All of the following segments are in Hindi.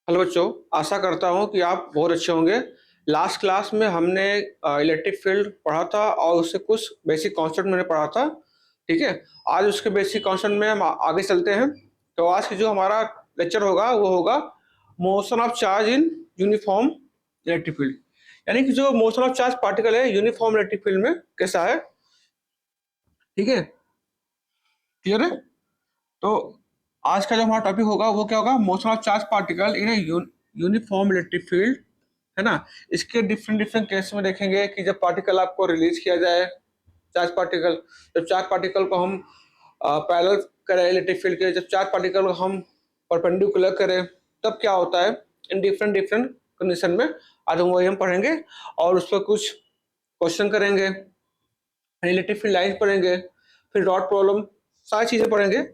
हेलो बच्चों, आशा करता हूँ कि आप बहुत अच्छे होंगे। लास्ट क्लास में हमने इलेक्ट्रिक फील्ड पढ़ा था और उससे कुछ बेसिक कॉन्सेप्ट मैंने पढ़ा था। ठीक है, आज उसके बेसिक कॉन्सेप्ट में हम आगे चलते हैं। तो आज की जो हमारा लेक्चर होगा वो होगा motion of charge in uniform electric field, यानी कि जो मोशन ऑफ चार्ज पार्टिकल है यूनिफॉर्म इलेक्ट्रिक फील्ड में कैसा है। ठीक है, क्लियर है। तो आज का जो हमारा टॉपिक होगा वो क्या होगा, motion of charge particle in uniform electric field, है ना। इसके डिफरेंट डिफरेंट केस में देखेंगे कि जब पार्टिकल आपको रिलीज किया जाए, चार्ज पार्टिकल, जब चार्ज पार्टिकल को हम पैरेलल करें इलेक्ट्रिक फील्ड के, जब चार्ज पार्टिकल को हम परपेंडिकुलर करें, तब क्या होता है इन डिफरेंट डिफरेंट कंडीशन में। आज हम वही हम पढ़ेंगे और उस पर कुछ क्वेश्चन करेंगे, इलेक्ट्रिक फील्ड लाइन पढ़ेंगे, फिर डॉट प्रॉब्लम, सारी चीजें पढ़ेंगे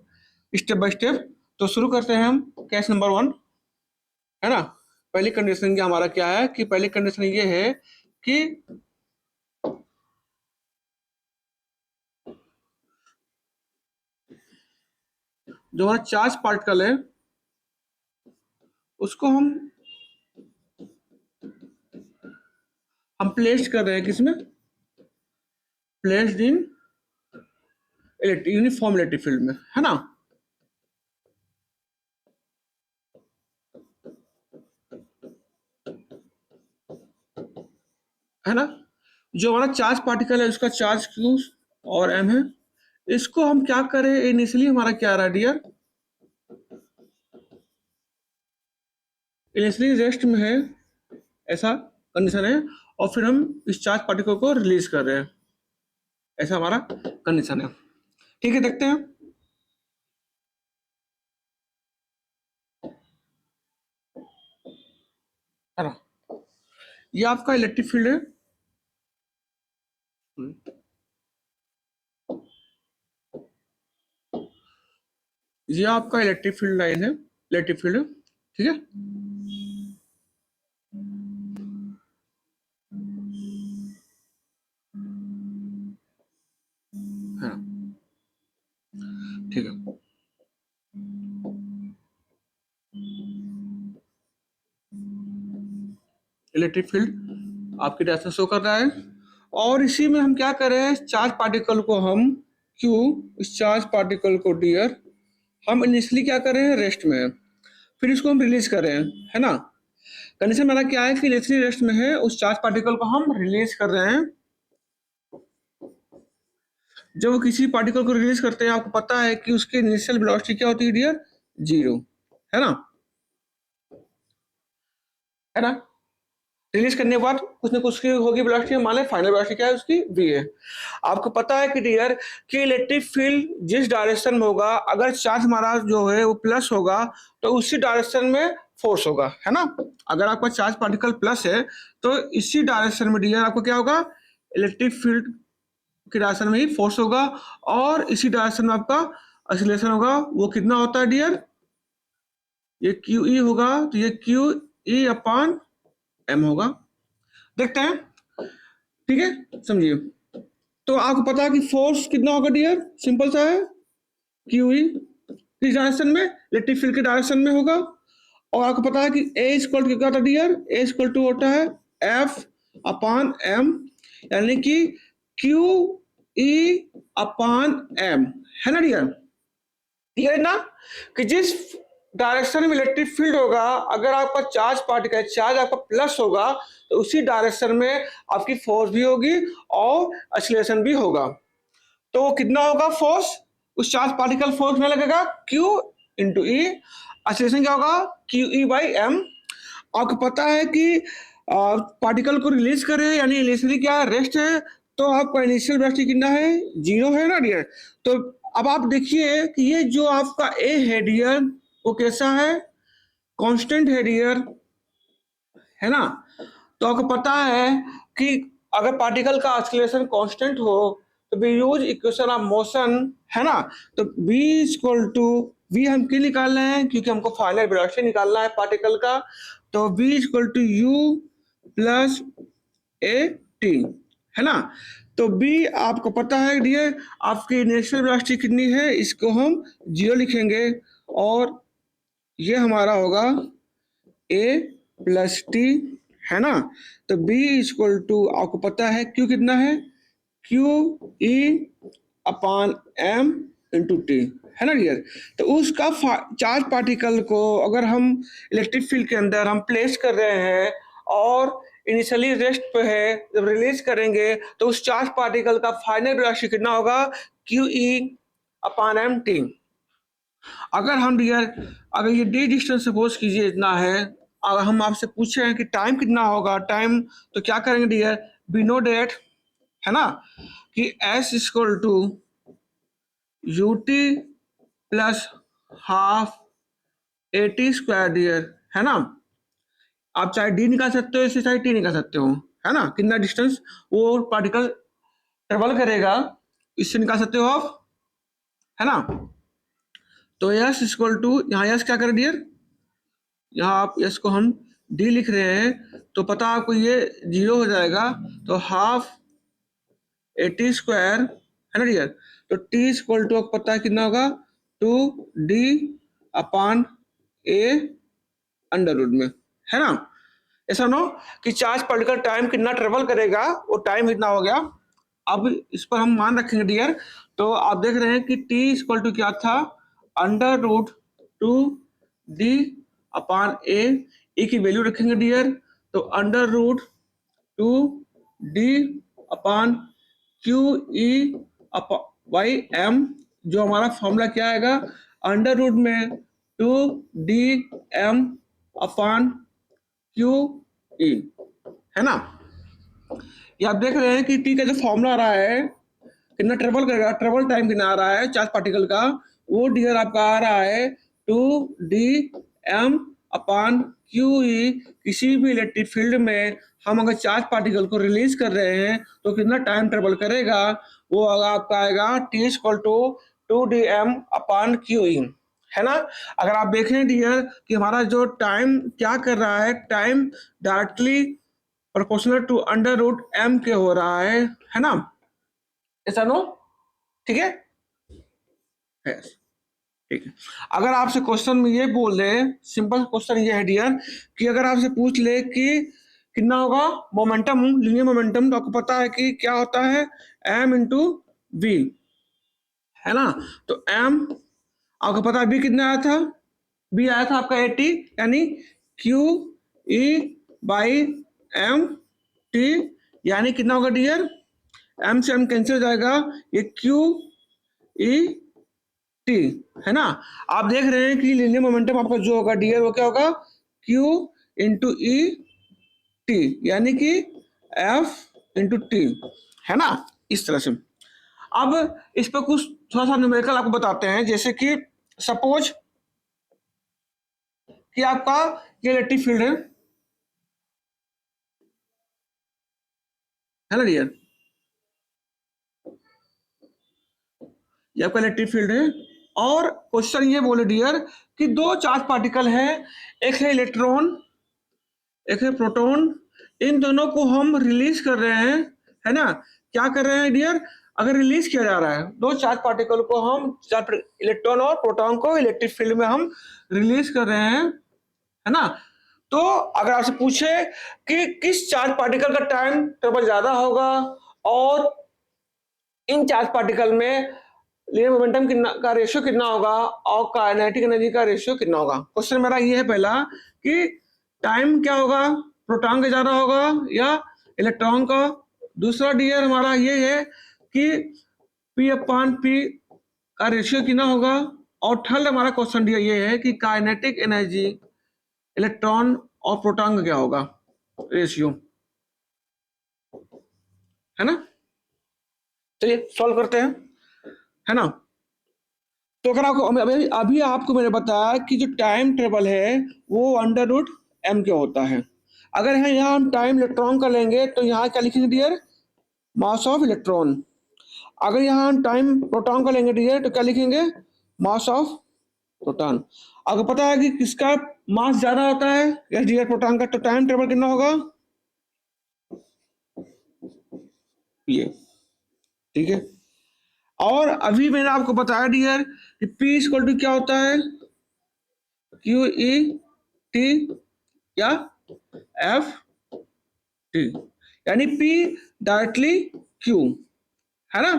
स्टेप बाय स्टेप। तो शुरू करते हैं हम केस नंबर 1, है ना। पहली कंडीशन क्या हमारा क्या है कि पहली कंडीशन ये है कि जो हमारा चार्ज पार्टिकल है उसको हम प्लेस्ड कर रहे हैं किसमें, placed in uniform electric field में, है ना। है ना, जो हमारा चार्ज पार्टिकल है उसका चार्ज Q और M है। इसको हम क्या करें, इनिशियली हमारा क्या रहा डियर, इनिशियली रेस्ट में है, ऐसा कंडीशन है, और फिर हम इस चार्ज पार्टिकल को रिलीज कर रहे हैं, ऐसा हमारा कंडीशन है। ठीक है, देखते हैं। है ना, ये आपका इलेक्ट्रिक फील्ड है। ये आपका इलेक्ट्रिक फील्ड लाइन है, इलेक्ट्रिक फील्ड, ठीक है। हाँ, ठीक है। इलेक्ट्रिक फील्ड आपकी डायरेक्शन शो कर रहा है, और इसी में हम क्या कर रहे हैं, चार्ज पार्टिकल को हम Q, इस चार्ज पार्टिकल को डियर हम इनिशियली क्या कर रहे हैं, रेस्ट में है, फिर इसको हम रिलीज कर रहे हैं, है ना। कंडीशन मेरा क्या है कि इनिशियली रेस्ट में है, उस चार्ज पार्टिकल को हम रिलीज कर रहे हैं। जब वो किसी पार्टिकल को रिलीज करते हैं, आपको पता है कि उसकी इनिशियल वेलोसिटी क्या होती है डियर, 0, है ना। है ना, रिलीज करने के बाद कुछ ना कुछ की होगी वेलोसिटी, मान लें फाइनल वेलोसिटी क्या है उसकी, v है। आपको पता है कि डियर कि इलेक्ट्रिक फील्ड जिस डायरेक्शन में होगा, अगर चार्ज हमारा जो है वो प्लस होगा तो उसी डायरेक्शन में फोर्स होगा, है ना। अगर आपका चार्ज पार्टिकल प्लस है तो इसी डायरेक्शन में डियर आपको क्या होगा, इलेक्ट्रिक फील्ड की डायरेक्शन में ही फोर्स होगा, और इसी डायरेक्शन में आपका एक्सीलरेशन होगा। वो कितना होता है डियर, ये क्यू ई होगा, तो ये क्यू ई अपॉन एम होगा। देखते हैं, ठीक है, समझिए। तो आपको पता है कि फोर्स कितना होगा डियर, सिंपल सा है, क्यू ई किस डायरेक्शन में, इलेक्ट्रिक फील्ड के डायरेक्शन में होगा। और आपको पता है कि ए इक्वल टू क्या होता है डियर, ए इक्वल टू होता है एफ अपॉन एम, यानी कि क्यू ई अपॉन एम, है ना डियर। क्लियर है ना, कि जिस डायरेक्शन में इलेक्ट्रिक फील्ड होगा, अगर आपका चार्ज पार्टिकल चार्ज आपका प्लस होगा तो उसी डायरेक्शन में आपकी फोर्स भी होगी और एक्सीलरेशन भी होगा। तो कितना होगा फोर्स, उस चार्ज पार्टिकल फोर्स में लगेगा Q इंटू ई, एक्सीलरेशन क्या होगा, क्यू ई बाई एम। आपको पता है कि पार्टिकल को रिलीज करें यानी इनिशियली क्या रेस्ट है, तो आपका इनिशियल वेलोसिटी कितना है, 0 है ना डियर। तो अब आप देखिए कि ये जो आपका ए है डियर वो कैसा है, कांस्टेंट है डियर, है ना। तो आपको पता है कि अगर पार्टिकल का एक्सीलरेशन कांस्टेंट हो तो we use equation of motion, है ना। तो v इक्वल टू, वी हम क्यों निकाल रहे हैं, क्योंकि हमको फाइनल वेलोसिटी निकालना है पार्टिकल का। तो v equal to u plus A T, है ना। तो b आपको पता है डियर आपकी इनिशियल वेलोसिटी कितनी है, इसको हम 0 लिखेंगे, और ये हमारा होगा ए प्लस टी, है ना। तो B इक्वल टू आपको पता है Q कितना है, Q E upon M into T, है ना डियर। तो उसका चार्ज पार्टिकल को अगर हम इलेक्ट्रिक फील्ड के अंदर हम प्लेस कर रहे हैं और इनिशियली रेस्ट पे है, जब रिलीज करेंगे तो उस चार्ज पार्टिकल का फाइनल वेलोसिटी कितना होगा, Q E upon M T. अगर हम डियर अगर ये डी डिस्टेंस सपोज कीजिए इतना है, अगर हम आपसे पूछे हैं कि टाइम कितना होगा, टाइम तो क्या करेंगे डियर, वी नो डेट, है ना, कि S equal to U T plus half A T square dear, है ना। आप चाहे डी निकाल सकते हो, इससे चाहे टी निकाल सकते हो, है ना, कितना डिस्टेंस वो पार्टिकल ट्रेवल करेगा, इससे निकाल सकते हो आप, है ना। तो यस इक्वल टू, यहाँ यस क्या करें डियर, यहाँ आप यस को हम डी लिख रहे हैं तो पता आपको ये जीरो हो जाएगा, तो हाफ ए टी स्क्वायर, है ना डियर। तो टी इक्वल टू आपको पता है कितना होगा, two D upon A under root में, है ना। ऐसा नो कि चार्ज पार्टिकल टाइम कितना ट्रेवल करेगा, वो टाइम कितना हो गया। अब इस पर हम मान रखेंगे डियर, तो आप देख रहे हैं कि t इक्वल टू क्या था, under root two D upon A की वैल्यू रखेंगे डियर, तो under root two D upon Q E by M, जो हमारा फॉर्मूला क्या आएगा, अंडर रूट में two D M upon Q E, है ना। ये आप देख रहे हैं कि टी का जो फॉर्मूला आ रहा है, कितना ट्रेवल करेगा, ट्रेवल टाइम कितना आ रहा है चार्ज पार्टिकल का, वो डियर आपका आ रहा है two D M upon Q E. किसी भी इलेक्ट्रिक फील्ड में हम अगर चार्ज पार्टिकल को रिलीज कर रहे हैं तो कितना टाइम ट्रेवल करेगा, वो आपका आएगा T equal to two D M upon Q E, है ना। अगर आप देखें डियर कि हमारा जो टाइम क्या कर रहा है, time directly proportional to under root M के हो रहा है ना, ऐसा नो, ठीक है, ठीक है। अगर आपसे क्वेश्चन में ये बोल दे, सिंपल क्वेश्चन ये है डियर कि अगर आपसे पूछ ले कि कितना होगा मोमेंटम, लीनियर मोमेंटम, तो आपको पता है कि क्या होता है, m इंटू वी, है ना। तो m आपको पता है b कितना आया था, b आया था आपका 80, यानी q e by m t, यानी कितना होगा डियर, m से m कैंसिल हो जाएगा, ये q e t, है ना। आप देख रहे हैं कि लीनियर मोमेंटम आपका जो होगा डियर, वो क्या होगा, q इंटू ई टी, यानी कि f इंटू टी, है ना, इस तरह से। अब इस पर कुछ थोड़ा सा न्यूमेरिकल आपको बताते हैं, जैसे कि सपोज कि आपका ये इलेक्ट्रिक फील्ड है ना डियर, ये आपका इलेक्ट्रिक फील्ड है, और क्वेश्चन ये बोले डियर कि दो चार्ज पार्टिकल है, एक है इलेक्ट्रॉन एक है प्रोटॉन, इन दोनों को हम रिलीज कर रहे हैं, है ना। क्या कर रहे हैं डियर, अगर रिलीज किया जा रहा है दो चार्ज पार्टिकल को, हम इलेक्ट्रॉन और प्रोटॉन को इलेक्ट्रिक फील्ड में हम रिलीज कर रहे हैं, है ना। तो अगर आपसे पूछे कि किस चार्ज पार्टिकल का टाइम ट्रेवल ज्यादा होगा और इन चार्ज पार्टिकल में लीनियर मोमेंटम कितना का रेशियो कितना होगा और काइनेटिक एनर्जी का रेशियो कितना होगा, क्वेश्चन मेरा ये है पहला कि टाइम क्या होगा, प्रोटॉन का ज्यादा होगा या इलेक्ट्रॉन का। दूसरा डियर हमारा ये है कि पी अपॉन पी का रेशियो कितना होगा, और थर्ड हमारा क्वेश्चन डियर ये है कि काइनेटिक एनर्जी इलेक्ट्रॉन और प्रोटॉन का क्या होगा रेशियो, है ना। तो ये सॉल्व करते हैं, है ना। तो अगर आपको अभी आपको मैंने बताया कि जो टाइम टेबल है वो अंडर रूट एम के होता है। अगर यहाँ हम टाइम इलेक्ट्रॉन का लेंगे तो यहाँ क्या लिखेंगे डियर, मास ऑफ इलेक्ट्रॉन। अगर यहाँ हम टाइम प्रोटॉन का लेंगे डियर तो क्या लिखेंगे, मास ऑफ प्रोटॉन। आपको पता है कि किसका मास ज्यादा होता है, यस डियर प्रोटॉन का, तो टाइम टेबल कितना होगा, ये, ठीक है। और अभी मैंने आपको बताया डियर कि P इक्वल टू क्या होता है, क्यू ई टी क्या एफ टी, यानी पी डायरेक्टली क्यू, है ना।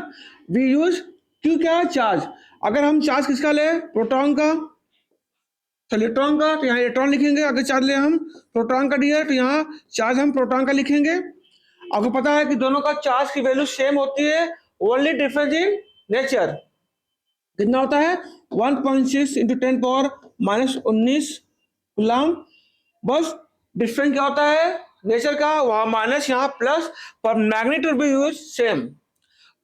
वी यूज क्यू क्या है, चार्ज। अगर हम चार्ज किसका ले, प्रोटॉन का, तो इलेक्ट्रॉन का, तो यहाँ इलेक्ट्रॉन लिखेंगे। अगर चार्ज ले हम प्रोटॉन का डियर, तो यहाँ चार्ज हम प्रोटॉन का लिखेंगे। आपको पता है कि दोनों का चार्ज की वैल्यू सेम होती है, ओनली डिफरेंस इन नेचर। कितना होता है, 1.6 इंटू 10⁻⁻19 कूलम। बस डिफरेंस क्या होता है, नेचर का, वहां माइनस यहाँ प्लस, पर मैग्नीट्यूड भी यूज सेम।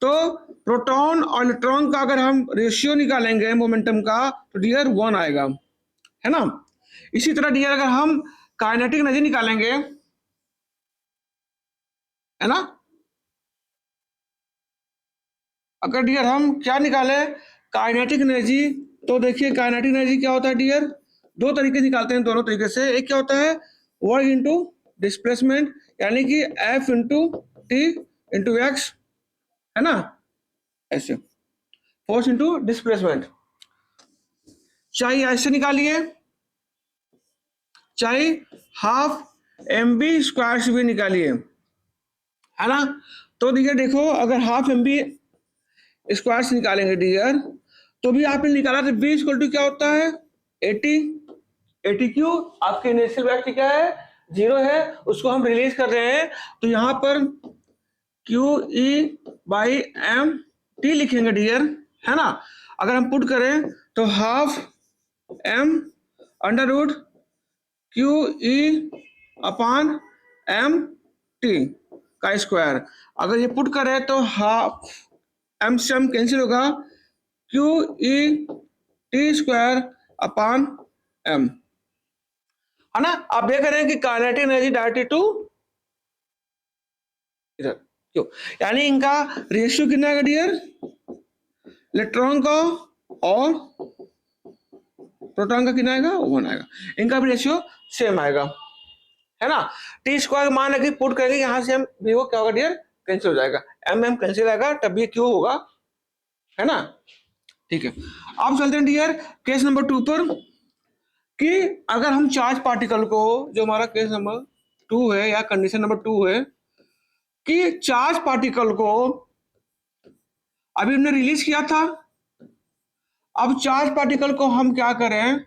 तो प्रोटॉन और इलेक्ट्रॉन का अगर हम रेशियो निकालेंगे मोमेंटम का, तो डियर 1 आएगा, है ना। इसी तरह डियर अगर हम काइनेटिक एनर्जी निकालेंगे, है ना, अगर डियर हम क्या निकाले, काइनेटिक एनर्जी, तो देखिए काइनेटिक एनर्जी क्या होता है डियर, दो तरीके से निकालते हैं, दोनों तरीके से। एक क्या होता है, वर्क इंटू डिस्प्लेसमेंट, यानी कि F into T into x, है ना, ऐसे फोर्स इंटू डिस्प्लेसमेंट। चाहे ऐसे निकालिए, चाहे हाफ एम बी स्क्वायर से भी निकालिए, है ना। तो डियर देखो, अगर हाफ एम बी स्क्वायर से निकालेंगे डियर, तो भी आपने निकाला, तो बी इक्वल टू क्या होता है, 80। 80 क्यों, आपकी इनिशियल वेलोसिटी क्या है, 0 है, उसको हम रिलीज कर रहे हैं, तो यहां पर Q E by M T लिखेंगे डियर, है ना। अगर हम पुट करें तो half M under root Q E upon M T का स्क्वायर। अगर ये पुट करें तो हाफ एम से एम कैंसिल होगा, Q E T square upon M, है ना। आप देख रहे हैं कि काइनेटिक एनर्जी डायरेक्टली टू इधर, क्यों, यानी इनका रेशियो कितना है डियर, इलेक्ट्रॉन का और प्रोटॉन का कितना आएगा, 1 आएगा। इनका भी रेशियो सेम आएगा, है ना। टी स्क्वायर मान लगे पुट करेंगे, यहां से हम भी वो क्या होगा डियर, कैंसिल हो जाएगा, एम एम कैंसिल आएगा, तब ये क्यू होगा, है ना। ठीक है, अब चलते हैं डियर केस नंबर 2 पर, कि अगर हम चार्ज पार्टिकल को, जो हमारा केस नंबर 2 है या कंडीशन नंबर 2 है, कि चार्ज पार्टिकल को अभी हमने रिलीज किया था, अब चार्ज पार्टिकल को हम क्या करें,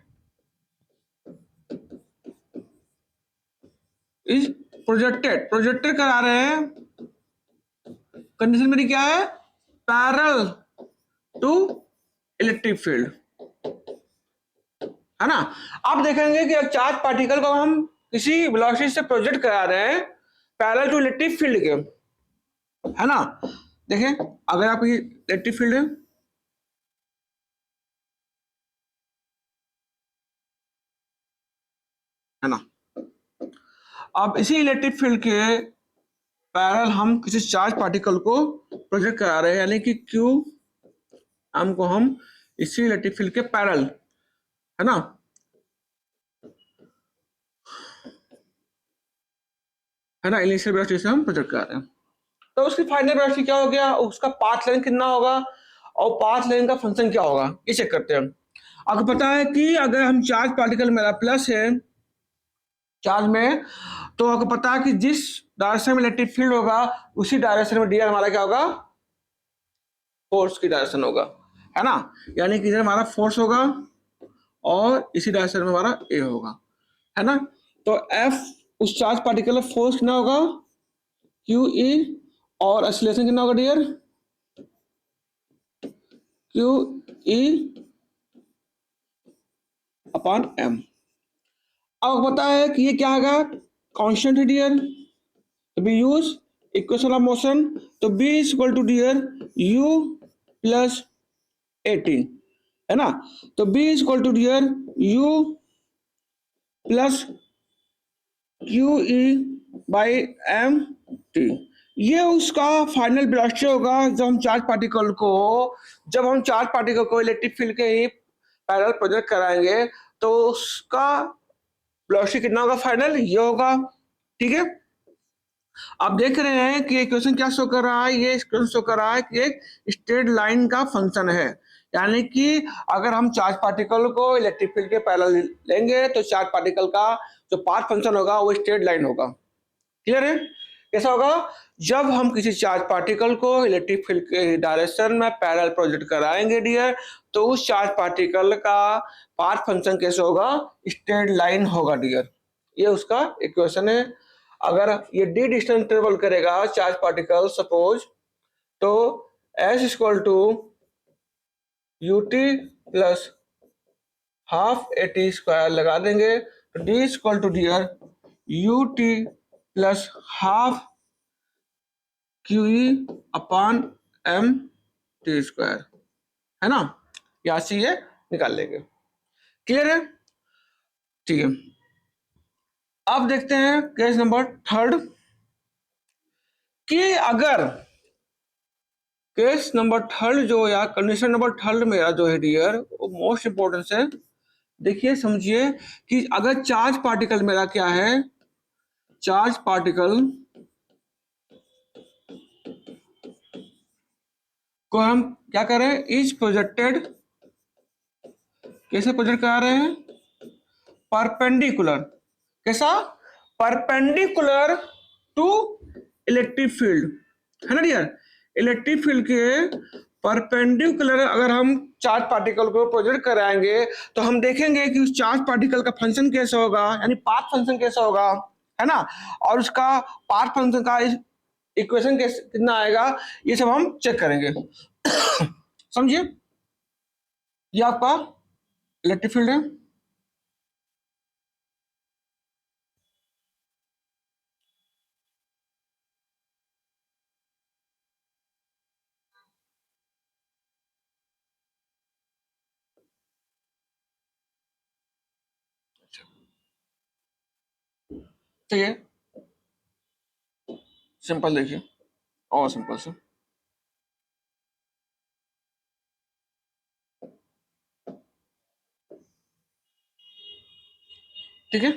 इस प्रोजेक्टेड करा रहे हैं। कंडीशन मेरी क्या है, पैरेलल टू इलेक्ट्रिक फील्ड, है ना। आप देखेंगे कि चार्ज पार्टिकल को हम किसी वेलोसिटी से प्रोजेक्ट करा रहे हैं पैरेलल टू इलेक्ट्रिक फील्ड के, है ना। देखें, अगर आप ये इलेक्ट्रिक फील्ड है ना, अब इसी इलेक्ट्रिक फील्ड के पैरेलल हम किसी चार्ज पार्टिकल को प्रोजेक्ट करा रहे हैं, यानी कि क्यू एम को हम इसी इलेक्ट्रिक फील्ड के पैरेलल, है ना, इनिशियल वेलोसिटी से हम प्रोजेक्ट कर रहे हैं। तो उसकी फाइनल वेलोसिटी क्या हो गया, उसका पाथ लेंथ कितना होगा, और पाथ लेंथ का फंक्शन क्या होगा, ये चेक करते हैं। आपको पता है कि अगर हम चार्ज पार्टिकल मेरा प्लस है चार्ज में, तो आपको पता है कि जिस डायरेक्शन में इलेक्ट्रिक फील्ड होगा, उसी डायरेक्शन में डियर हमारा क्या होगा, फोर्स की डायरेक्शन होगा, है ना। यानी कि इधर हमारा फोर्स होगा और इसी डायरेक्शन में हमारा ए होगा, है ना। तो एफ उस चार्ज पार्टिकल का फोर्स कितना होगा, क्यू ई, और एक्सीलरेशन कितना होगा डियर, क्यू ई अपॉन एम। अब पता है कि ये क्या होगा, कांस्टेंट है डियर, तो we use equation of motion, तो V is equal to dear U plus 80, है ना। तो V is equal to dear U plus Q E by M T. ये उसका फाइनल वेलोसिटी होगा जब हम चार्ज पार्टिकल को इलेक्ट्रिक फील्ड के ही पैरेलल प्रोजेक्ट कराएंगे, तो उसका वेलोसिटी कितना होगा फाइनल, ये होगा, ठीक है। आप देख रहे हैं कि इक्वेशन क्या शो कर रहा है, ये इक्वेशन शो कर रहा है कि एक स्ट्रेट लाइन का फंक्शन है, यानी कि अगर हम चार्ज पार्टिकल को इलेक्ट्रिक फील्ड के पैरेलल लेंगे, तो चार्ज पार्टिकल का जो पाथ फंक्शन होगा वो स्ट्रेट लाइन होगा। क्लियर है? कैसा होगा? जब हम किसी चार्ज पार्टिकल को इलेक्ट्रिक फील्ड के डायरेक्शन में पैरेलल प्रोजेक्ट कराएंगे डियर, तो उस चार्ज पार्टिकल का पाथ फंक्शन कैसे होगा? स्ट्रेट लाइन होगा डियर। ये उसका इक्वेशन है। अगर ये डी डिस्टेंस ट्रेवल करेगा चार्ज पार्टिकल सपोज, तो S equal to U T plus half A T square लगा देंगे, तो D equal to dear U T plus half Q E upon M T square, है ना? यहां से ये निकाल लेंगे। क्लियर है? ठीक है, अब देखते हैं केस नंबर थर्ड कि अगर केस नंबर थर्ड जो या कंडीशन नंबर थर्ड मेरा जो है डियर, वो मोस्ट इंपोर्टेंट है। देखिए समझिए कि अगर चार्ज पार्टिकल मेरा क्या है, चार्ज पार्टिकल को हम क्या कर रहे हैं, इज प्रोजेक्टेड, कैसे प्रोजेक्ट करा रहे हैं? परपेंडिकुलर। कैसा? परपेंडिकुलर टू इलेक्ट्रिक फील्ड, है ना डियर? इलेक्ट्रिक फील्ड के परपेंडिकुलर अगर हम चार्ज पार्टिकल को प्रोजेक्ट कराएंगे तो हम देखेंगे कि उस चार्ज पार्टिकल का फंक्शन कैसा होगा, यानी पाथ फंक्शन कैसा होगा, है ना? और उसका पाथ फंक्शन का इक्वेशन कैसे कितना आएगा, ये सब हम चेक करेंगे। समझिए, ये आपका इलेक्ट्रिक फील्ड है। ठीक है, सिंपल देखिए, और सिंपल से ठीक है।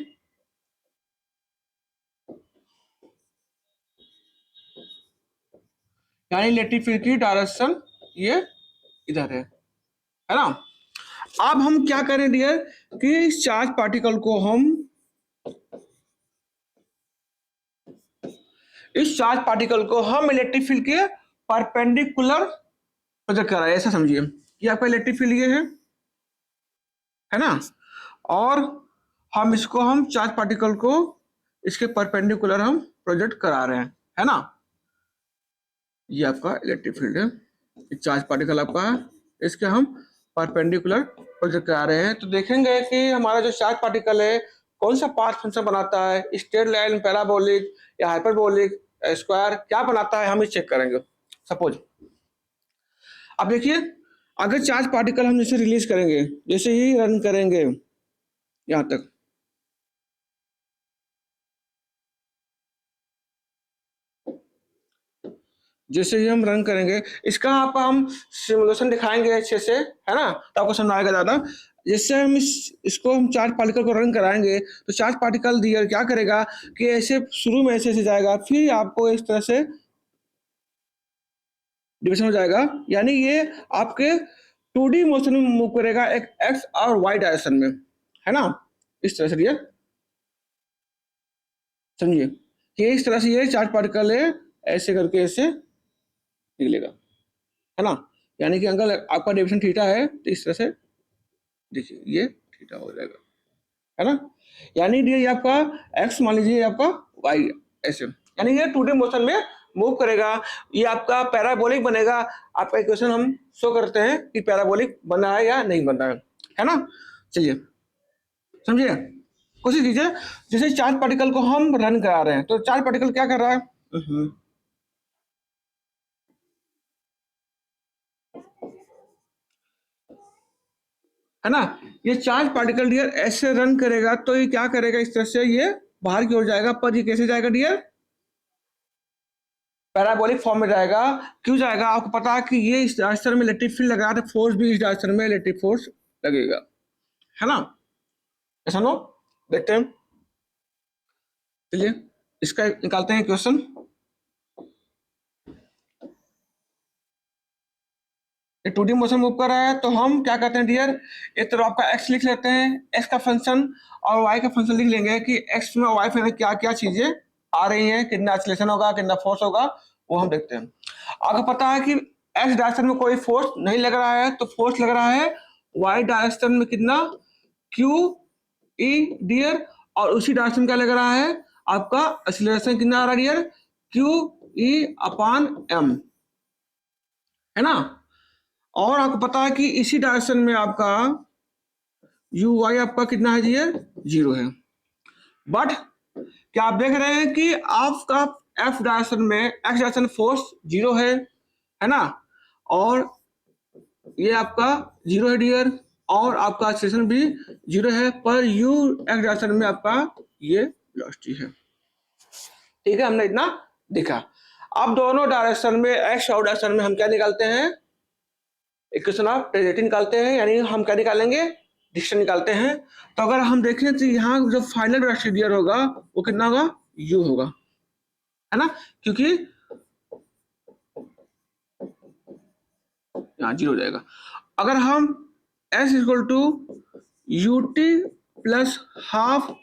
यानी इलेक्ट्रिक फील्ड की डायरेक्शन ये इधर है ना? अब हम क्या करें डियर कि इस चार्ज पार्टिकल को हम इलेक्ट्रिक फील्ड के परपेंडिकुलर प्रोजेक्ट कर रहा है, ऐसा समझिए कि आपका इलेक्ट्रिक फील्ड ये है ना? और हम चार्ज पार्टिकल को इसके परपेंडिकुलर हम प्रोजेक्ट करा रहे हैं, है ना? ये आपका इलेक्ट्रिक फील्ड है, चार्ज पार्टिकल आपका है, इसके हम परपेंडिकुलर प्रोजेक्ट करा रहे हैं। तो देखेंगे कि हमारा जो चार्ज पार्टिकल है कौन सा पाथ फंक्शन बनाता है, स्ट्रेट लाइन, पैराबोलिक या हाइपरबोलिक, स्क्वायर, क्या बनाता है हम ये चेक करेंगे। सपोज अब देखिए, अगर चार्ज पार्टिकल हम जैसे रिलीज करेंगे, जैसे ही रन करेंगे यहां तक, जैसे ही हम रन करेंगे, इसका आपको हम सिमुलेशन दिखाएंगे अच्छे से, है ना? तो आपको समझ आएगा ज्यादा। जैसे हम इसको हम चार्ज पार्टिकल को रन कराएंगे तो चार्ज पार्टिकल दियर क्या करेगा कि ऐसे शुरू में ऐसे जाएगा, फिर आपको इस तरह से डिविजन हो जाएगा, यानी ये आपके 2D मोशन में मूव करेगा, एक एक्स और वाई डायरेक्शन में, है ना? इस तरह से ये समझिए कि इस तरह से ये चार्ज पार्टिकल है, ऐसे करके ऐसे निकलेगा, है ना? यानी कि अगर आपका डिविजन थीटा है तो इस तरह से देखिए ये थीटा हो जाएगा, है ना? यानी ये आपका एक्स मान लीजिए, आपका वाई ऐसे, यानी ये 2D मोशन में मूव करेगा। ये आपका पैराबोलिक बनेगा। आपका इक्वेशन हम शो करते हैं कि पैराबोलिक बना है या नहीं बना है ना? चलिए समझिए, कोशिश कीजिए। जैसे चार्ज पार्टिकल को हम रन करा रहे हैं तो चार्ज पार्टिकल क्या कर रहा है, है ना? ये चार्ज पार्टिकल डियर ऐसे रन करेगा तो ये क्या करेगा, इस तरह से ये बाहर की ओर जाएगा, पर ये कैसे जाएगा डियर? पैराबोलिक फॉर्म में जाएगा। क्यों जाएगा? आपको पता है कि ये इस डायरेक्शन में इलेक्ट्रिक फील्ड लगा तो फोर्स भी इस डायरेक्शन में इलेक्ट्रिक फोर्स लगेगा, है ना? ऐसा नो, देखते हैं। चलिए इसका निकालते हैं क्वेश्चन। ये 2D मोशन मूव कर रहा है, तो हम क्या करते हैं डियर, एक तरफ आपका x लिख लेते हैं, x का फंक्शन, और y का फंक्शन लिख लेंगे कि x में y में क्या क्या चीजें आ रही हैं, कितना एक्सीलरेशन होगा, कितना फोर्स होगा, वो हम देखते हैं। आपको पता है कि x डायरेक्शन में कोई फोर्स नहीं लग रहा है, तो फोर्स लग रहा है y डायरेक्शन में कितना, q e डियर, और उसी डायरेक्शन क्या लग रहा है आपका एक्सीलरेशन कितना आ रहा है dear, q e upon m, है ना। और आपको पता है कि इसी डायरेक्शन में आपका यू वाई आपका कितना है डियर, 0 है। बट क्या आप देख रहे हैं कि आपका एफ डायरेक्शन में एक्स डायरेक्शन फोर्स 0 है ना, और ये आपका 0 है डियर, और आपका एक्सीलरेशन भी 0 है, पर यू एक्स डायरेक्शन में आपका ये वेलोसिटी है। ठीक है, हमने इतना देखा। अब दोनों डायरेक्शन में एक्स और डायरेक्शन में हम क्या निकालते हैं, इक्वेशन ऑफ डेरिवेटिव निकालते हैं, यानी हम क्या निकालेंगे, डिस्टेंस निकालते हैं। तो अगर हम देखें तो यहाँ जो फाइनल वेलोसिटी डियर होगा वो कितना होगा, u होगा, है ना, क्योंकि यहाँ 0 हो जाएगा। अगर हम s equal to U T plus half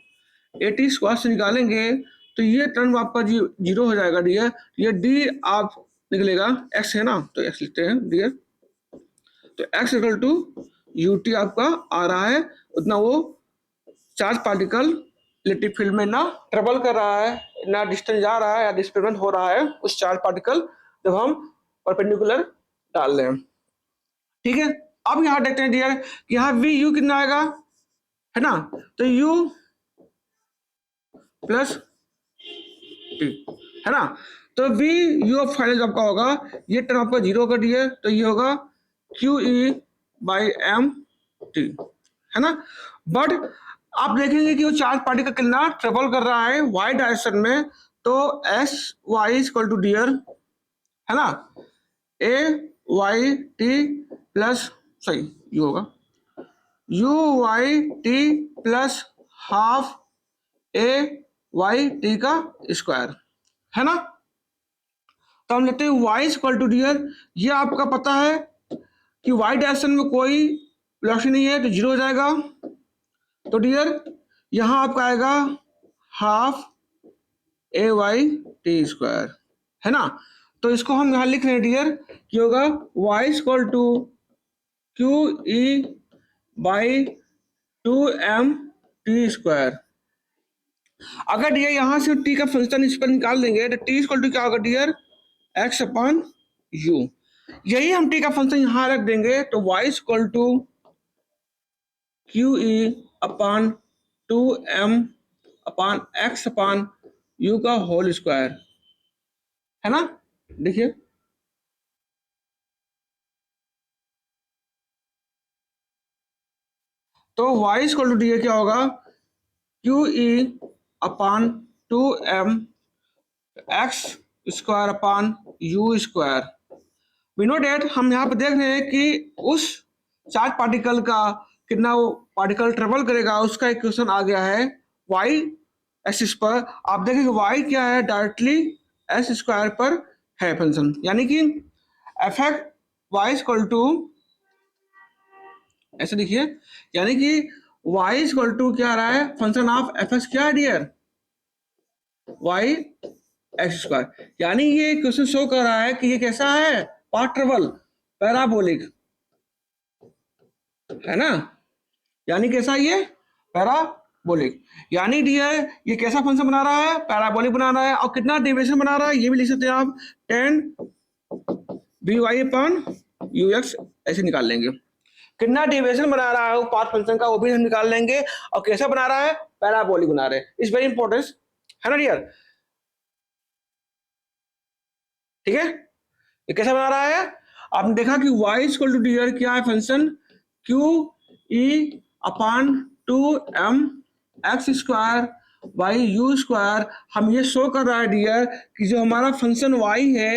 A T square से निकालेंगे तो ये टर्म आपका 0 हो जाएगा डियर। ये डी आप निकलेगा, x है ना, तो x लिखते हैं डियर, तो x equal to you t आपका आ रहा है, उतना वो चार्ज पार्टिकल इलेक्ट्रिक फील्ड में ना ट्रेवल कर रहा है, ना डिस्टेंस जा रहा है या डिस्प्लेसमेंट हो रहा है उस चार्ज पार्टिकल जब हम परपेंडिकुलर डाल रहे हैं। ठीक है, अब यहाँ देखते हैं डियर कि यहाँ वी यू कितना आएगा, है ना, तो u प्लस टी, है ना, तो वी यू ऑफ फाइनल आपका होगा, ये टर्म आपका 0 होगा डियर, तो ये होगा Q E by M t, है ना। बट आप देखेंगे कि वो चार्ज पार्टिकल कितना ट्रेवल कर रहा है y डायरेक्शन में, तो s y equal to dear, है ना, ए वाई टी प्लस सही यू होगा, u y t plus half a y t का स्क्वायर, है ना। तो हम लेते हैं y इक्वल टू डियर, ये आपका पता है कि y डायरेक्शन में कोई वेलोसिटी नहीं है तो 0 हो जाएगा, तो डियर यहां आपका आएगा half a y T square, है ना। तो इसको हम यहां लिख रहे हैं डियर कि होगा y equal to q E by 2m t square. अगर डियर यहां से t का फंक्शन इस पर निकाल देंगे तो t इक्वल टू क्या होगा डियर, x अपॉन u, यही हम t का फंक्शन यहां रख देंगे तो y equal to q E upon 2m upon x upon u का होल स्क्वायर, है ना। देखिए तो y इक्वल टू डी क्या होगा, Q E upon 2m x square upon u square. We know that हम यहाँ पे देख रहे हैं कि उस चार्ज पार्टिकल का कितना वो पार्टिकल ट्रेवल करेगा, उसका इक्वेशन आ गया है y एक्सिस पर। आप देखेंगे y क्या है, डायरेक्टली s स्क्वायर पर है फंक्शन, यानी कि f x y equal to, ऐसे देखिए, यानी कि y इक्वल टू क्या आ रहा है, फंक्शन ऑफ एफ एक्स क्या है डियर, y एक्स स्क्वायर, यानी ये क्वेश्चन शो कर रहा है कि ये कैसा है, पाथ ट्रेवल पैराबोलिक, है ना, यानी कैसा ये पैराबोलिक, यानी डियर ये कैसा फंक्शन बना रहा है, पैराबोलिक बना रहा है, और कितना डेविएशन बना रहा है ये भी लिख सकते हैं आप, 10 b y upon you x, ऐसे निकाल लेंगे। कितना डेविएशन बना रहा है वो पाथ फंक्शन का वो भी हम निकाल लेंगे, और कैसा बना रहा है, पैराबोलिक बना रहे हैं, इट्स वेरी इंपॉर्टेंट, है ना डियर। ठीक है, ये कैसा बना रहा है, आपने देखा कि y इक्वल टू डियर क्या है function, Q E upon 2m x square by you square. हम ये शो कर रहा है डियर कि जो हमारा फंक्शन y है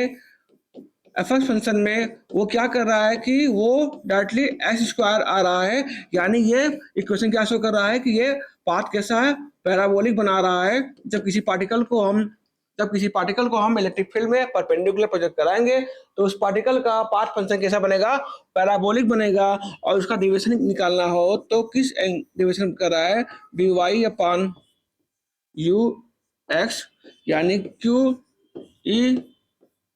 एफ एक्स फंक्शन में, वो क्या कर रहा है कि वो डायरेक्टली एक्स स्क्वायर आ रहा है, यानी ये इक्वेशन क्या शो कर रहा है कि ये पाथ कैसा है, पैराबोलिक बना रहा है। जब किसी पार्टिकल को हम जब किसी पार्टिकल को हम इलेक्ट्रिक फील्ड में परपेंडिकुलर प्रोजेक्ट कराएंगे तो उस पार्टिकल का पाथ फंक्शन कैसा बनेगा, पैराबोलिक बनेगा। और उसका डिविएशन निकालना हो तो किस डिविएशन कर रहा है, D Y upon you X, यानी Q E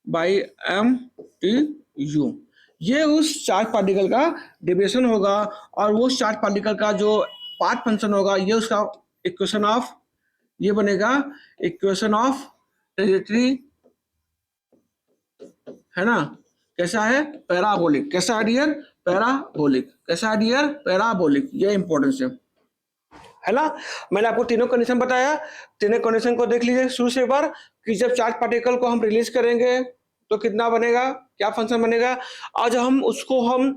by M T U. ये उस चार्ज पार्टिकल का डिविएशन होगा और वो चार्ज पार्टिकल का जो पाथ फंक्शन होगा ये उसका इक्वेशन ऑफ, ये बनेगा इक्वेशन ऑफ ट्रेजेक्टरी, है ना। कैसा है, पैराबोलिक। कैसा है डियर, पैराबोलिक। कैसा है डियर, पैराबोलिक। ये इंपॉर्टेंस है ना। मैंने आपको तीनों कंडीशन बताया, तीनों कंडीशन को देख लीजिए शुरू से एक बार कि जब चार्ज पार्टिकल को हम रिलीज करेंगे तो कितना बनेगा, क्या फंक्शन बनेगा। आज हम उसको हम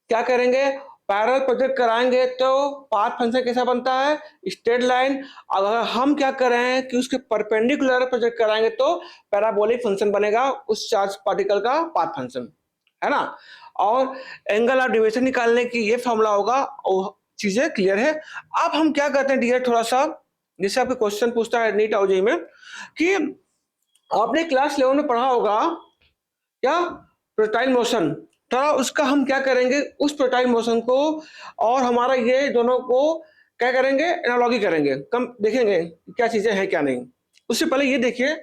क्या करेंगे, पैरेलल प्रोजेक्ट कराएंगे तो पाथ फंक्शन कैसा बनता है, स्ट्रेट लाइन। अगर हम क्या करें कि उसके परपेंडिकुलर प्रोजेक्ट कराएंगे तो पैराबोलिक फंक्शन बनेगा उस चार्ज पार्टिकल का पाथ फंक्शन, है ना। और एंगल ऑफ डिविएशन निकालने की ये फॉर्मूला होगा। और चीजें क्लियर है। अब हम क्या करते हैं डियर, थोड़ा सा जैसे आपके क्वेश्चन पूछता है नीट आउट में कि आपने क्लास 11 में पढ़ा होगा क्या, प्रोटाइल मोशन। थोड़ा उसका हम क्या करेंगे, उस प्रोटाइल मोशन को और हमारा ये दोनों को क्या करेंगे, एनालॉजी करेंगे, कम देखेंगे क्या चीजें हैं क्या नहीं। उससे पहले ये देखिए,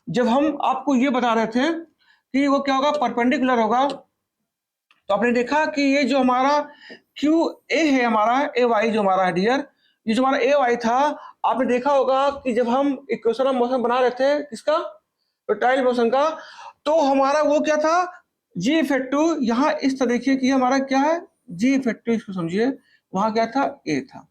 जब हम आपको ये बता रहे थे कि वो क्या होगा, परपेंडिकुलर होगा, तो आपने देखा कि ये जो हमारा क्यू ए है, हमारा ए वाई जो हमारा है डियर, ये जो हमारा ए वाई था, आपने देखा होगा कि जब हम इक्वेशन ऑफ मोशन बना रहे थे किसका, प्रोटाइल मोशन का, तो हमारा वो क्या था, जी इफेक्टिव। यहाँ इस तरह देखिए कि हमारा क्या है, जी इफेक्टिव, इसको समझिए, वहां क्या था, ए था।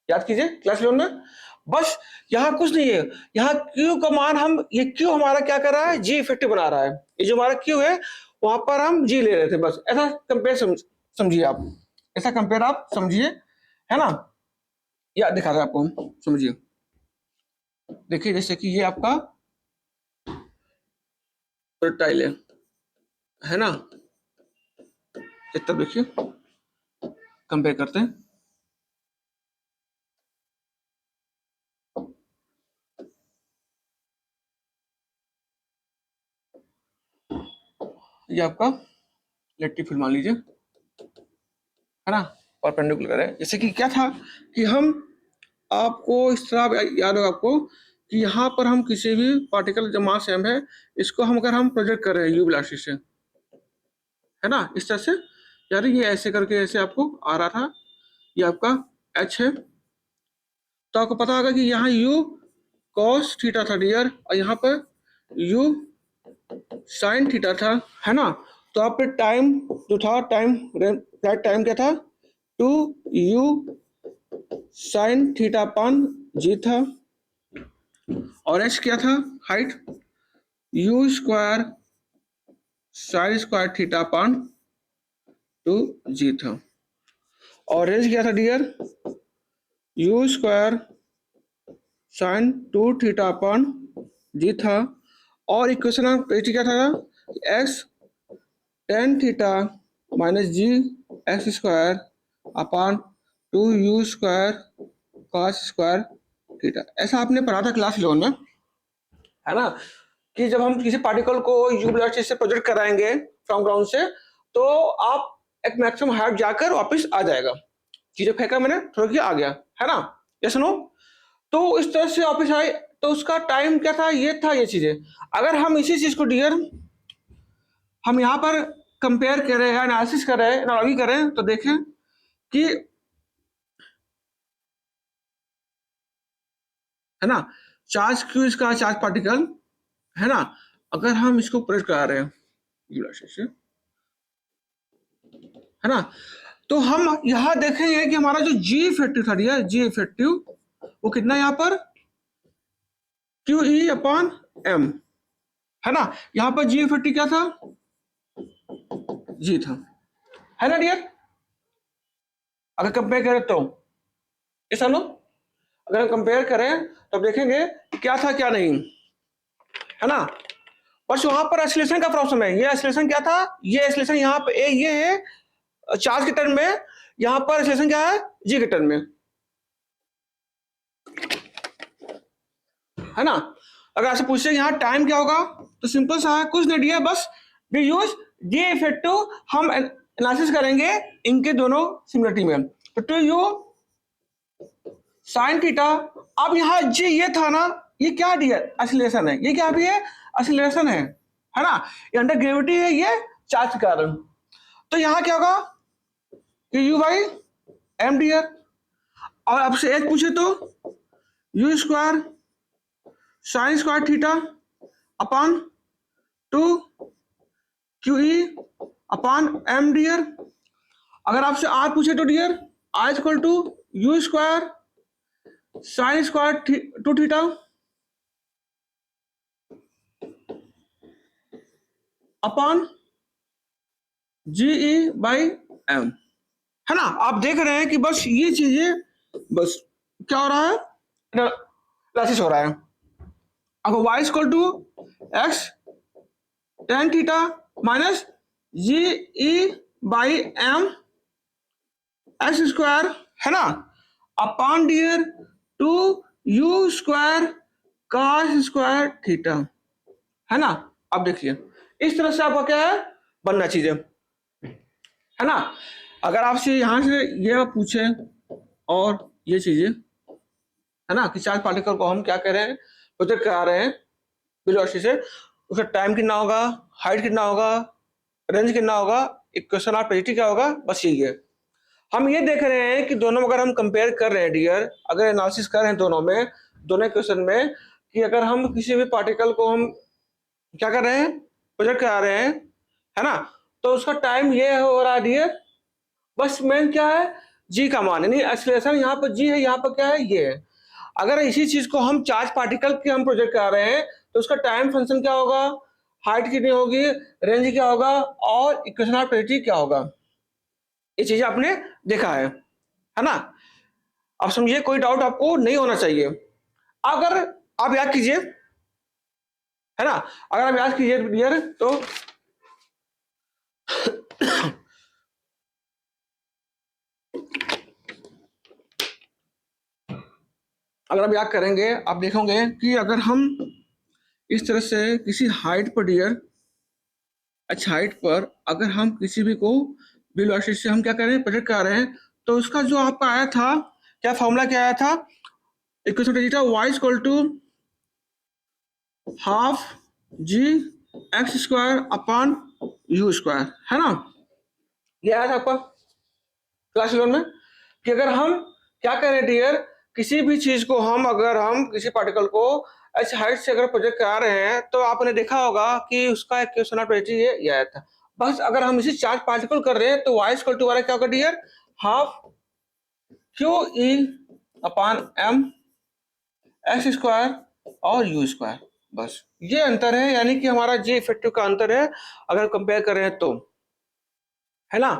याद कीजिए क्लास 11 में। बस यहाँ कुछ नहीं है, यहाँ क्यू का मान हम, ये क्यू हमारा क्या कर रहा है, जी इफेक्टिव बना रहा है। ये जो हमारा क्यू है वहां पर हम जी ले रहे थे, बस ऐसा कंपेयर समझिए आप, ऐसा कंपेयर आप समझिए, है ना। या दिखा रहे आपको, समझिए। देखिए जैसे कि ये आपका प्रोटाइल है ना, इतना देखिए कंपेयर करते हैं। ये आपका इलेक्ट्रिक फील्ड मान लीजिए, है ना, परपेंडिकुलर है। जैसे कि क्या था कि हम आपको इस तरह याद होगा आपको कि यहाँ पर हम किसी भी पार्टिकल जो मास m है, इसको हम अगर हम प्रोजेक्ट कर रहे हैं यू वेलोसिटी से, है ना, इस तरह से, यार ये ऐसे करके ऐसे आपको आ रहा था, ये आपका h है, तो आपको पता होगा कि यहाँ u cos थीटा था डियर, और यहाँ पर u sin थीटा था, है ना। तो आप पे टाइम जो था, टाइम क्या था, 2u sin थीटा अपान जी था, और h क्या था, height, u square sine square theta upon 2g था, और रेंज क्या था dear, u square sine 2 theta upon g था, और इक्वेशन ऑफ क्या था, x tan theta minus G x square upon 2u square cos square theta. ऐसा आपने पढ़ा था क्लास 11 में, है ना, कि जब हम किसी पार्टिकल को यू वेलोसिटी से प्रोजेक्ट कराएंगे फ्रॉम ग्राउंड से, तो आप एक मैक्सिमम हाइट जाकर वापस आ जाएगा। चीजें फेंका मैंने, थोड़ा कि आ गया, है ना, ये सुनो। तो इस तरह से वापस आए, तो उसका टाइम क्या था, ये था, ये चीजें। अगर हम इसी चीज को डियर हम यहाँ पर कंपेयर करें या एनालिसिस करें, एनालॉजी करें, तो देखें कि, है ना, चार्ज क्यू इसका चार्ज पार्टिकल, है ना, अगर हम इसको प्रेस करा रहे हैं से, है ना, तो हम यहां देखेंगे कि हमारा जो जी इफेक्टिव था डियर, जी इफेक्टिव वो कितना, यहाँ पर क्यू ई अपॉन एम, है ना। यहाँ पर जी इफेक्टिव क्या था, जी था, है ना डियर। अगर कंपेयर करें तो ये समझो, अगर हम कंपेयर करें तो देखेंगे क्या था क्या नहीं, है ना। बस वहां पर एक्सीलरेशन का प्रॉब्लम है। ये एक्सीलरेशन क्या था, ये एक्सीलरेशन यहाँ पे ये है चार्ज के टर्म में, यहाँ पर एक्सीलरेशन क्या है, जी के टर्म में, है ना। अगर आपसे पूछे यहाँ टाइम क्या होगा तो सिंपल सा है, कुछ नहीं दिया, बस वी यूज जे इफेक्टिव, हम एनालिसिस करेंगे इनके दोनों सिमिलरिटी में। तो टू यू साइन थीटा, अब यहाँ जे ये था ना, ये क्या दिया, एक्सीलरेशन है, ये क्या भी है, एक्सीलरेशन है ना, ये अंडर ग्रेविटी है, ये चार्ज के कारण। तो यहाँ क्या होगा कि यू बाई एम डियर, और आपसे एक पूछे तो u square sine square theta upon 2 q ई अपॉन एम डियर। अगर आपसे आर पूछे तो dear r equal to u square sine square 2 theta upon g e by M, है ना। आप देख रहे हैं कि बस ये चीजें, बस क्या हो रहा है, एनालिसिस हो रहा है। अब y equal to x tan theta minus g e by m x square, है ना, upon dear two u square cos square theta, है ना। अब देखिए इस तरह से आपका क्या है बनना चीजें, है ना। अगर आपसे यहां से ये पूछे और ये चीजें, है ना, कि चार्ज पार्टिकल को हम क्या कह रहे हैं, प्रोजेक्ट करा रहे हैं वेलोसिटी से, उसका टाइम कितना होगा, हाइट कितना होगा, रेंज कितना होगा, इक्वेशन ऑफ पॉजिटिव क्या होगा, बस यही है। हम ये देख रहे हैं कि दोनों अगर हम कंपेयर कर रहे हैं डियर, अगर एनालिसिस कर रहे हैं दोनों में, दोनों क्वेश्चन में, कि अगर हम किसी भी पार्टिकल को हम क्या कर रहे हैं, प्रोजेक्ट करा रहे हैं, है ना, तो उसका टाइम ये हो रहा है डियर, बस मेन क्या है, जी का मान, यानी एक्सीलरेशन यहाँ पर जी है, यहाँ पर क्या है, ये है। अगर इसी चीज को हम चार्ज पार्टिकल के हम प्रोजेक्ट कर रहे हैं तो उसका टाइम फंक्शन क्या होगा, हाइट कितनी होगी, रेंज क्या होगा, और इक्वेशन ऑफ पॉजिटिव क्या होगा, ये चीज आपने देखा है ना। आप समझिए, कोई डाउट आपको नहीं होना चाहिए। अगर आप याद कीजिए, है ना, अगर आप याद कीजिए डियर, तो अगर आप याद करेंगे आप देखोगे कि अगर हम इस तरह से किसी हाइट पर डियर, अच्छा हाइट पर अगर हम किसी भी को वेलोसिटी से हम क्या कर रहे हैं, प्रोजेक्ट कर रहे हैं, तो उसका जो आपका आया था, क्या फॉर्मूला क्या आया था, equation theta y equal to half g x square upon u square, है ना। ये आया था आपका क्लास 11 में, कि अगर हम क्या करें डियर, किसी भी चीज को हम, अगर हम किसी पार्टिकल को एच हाइट से अगर प्रोजेक्ट करा रहे हैं, तो आपने देखा होगा कि उसका इक्वेशन ऑफ पॉजिटिव ये आया था। बस अगर हम इसी चार्ज पार्टिकल कर रहे हैं तो y इक्वल टू क्या होगा dear, half Q E upon m x square और यू स्क्वायर, बस ये अंतर है, यानी कि हमारा जे इफेक्टिव का अंतर है अगर कंपेयर कर रहे हैं तो, है ना।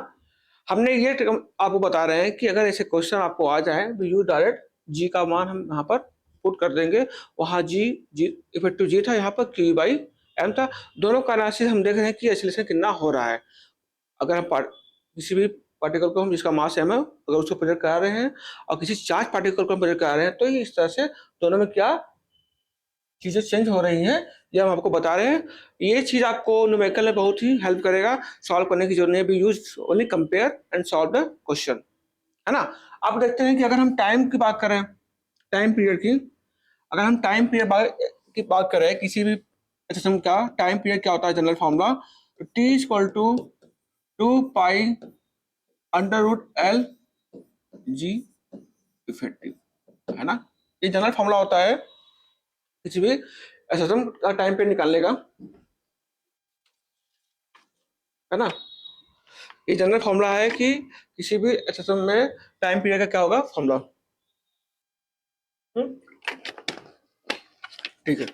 हमने ये आपको बता रहे हैं कि अगर ऐसे क्वेश्चन आपको आ जाए तो यू डायरेक्ट जी का मान हम यहाँ पर पुट कर देंगे, वहाँ जी जी इफेक्टिव जी था, यहाँ पर क्यू बाई एम था। दोनों का एनालिसिस हम देख रहे हैं कि एक्सीलरेशन कितना हो रहा है। अगर हम किसी भी पार्टिकल को हम जिसका मास एम है अगर उसको प्रोजेक्ट करा रहे हैं और किसी चार्ज पार्टिकल को प्रोजेक्ट करा रहे हैं, तो इस तरह से दोनों में क्या चीजें चेंज हो रही हैं, ये हम आपको बता रहे हैं। ये चीज आपको न्यूमेरिकल में बहुत ही हेल्प करेगा, सॉल्व करने की जरूरत नहीं, B use only compare and solve the question, है ना। आप देखते हैं कि अगर हम टाइम की बात करें, टाइम पीरियड की, अगर हम टाइम पीरियड की बात करें किसी भी सिस्टम का, टाइम पीरियड क्या होता है जनरल फॉर्मूला, तो t equal to 2 pi under root L g effective, है ना। ये जनरल फॉर्मूला होता है किसी भी सिस्टम का टाइम पीरियड निकालने का, है ना। ये जनरल फॉर्मूला है कि किसी भी सिस्टम में टाइम पीरियड का क्या होगा फॉर्मूला, ठीक है।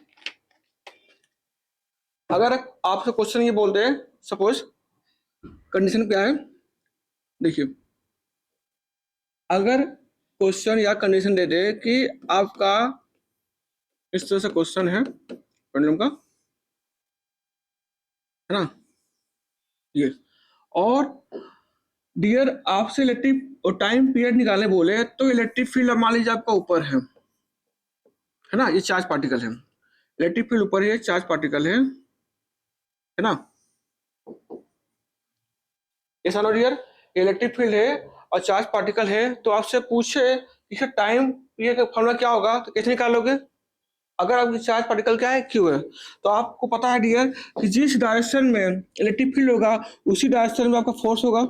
अगर आपसे क्वेश्चन ये बोल दे, सपोज कंडीशन क्या है, देखिए अगर क्वेश्चन या कंडीशन दे दे कि आपका इस तरह से क्वेश्चन है प्रॉब्लम का, है ना, ये, और डियर आपसे इलेक्ट्रिक और टाइम पीरियड निकालने बोले, तो इलेक्ट्रिक फील्ड मान लीजिए आपका ऊपर है ना, ये चार्ज पार्टिकल है, इलेक्ट्रिक फील्ड ऊपर है, चार्ज पार्टिकल है ना। ऐसा नो डियर, इलेक्ट्रिक फील्ड है और चार्ज पार्टिकल है, तो आपसे पूछे इसका टाइम पीरियड का फॉर्मूला क्या होगा, तो कैसे निकालोगे? अगर आपकी चार्ज पार्टिकल क्या है, क्यू है, तो आपको पता है डियर कि जिस डायरेक्शन में इलेक्ट्रिक फील्ड होगा उसी डायरेक्शन में आपका फोर्स होगा।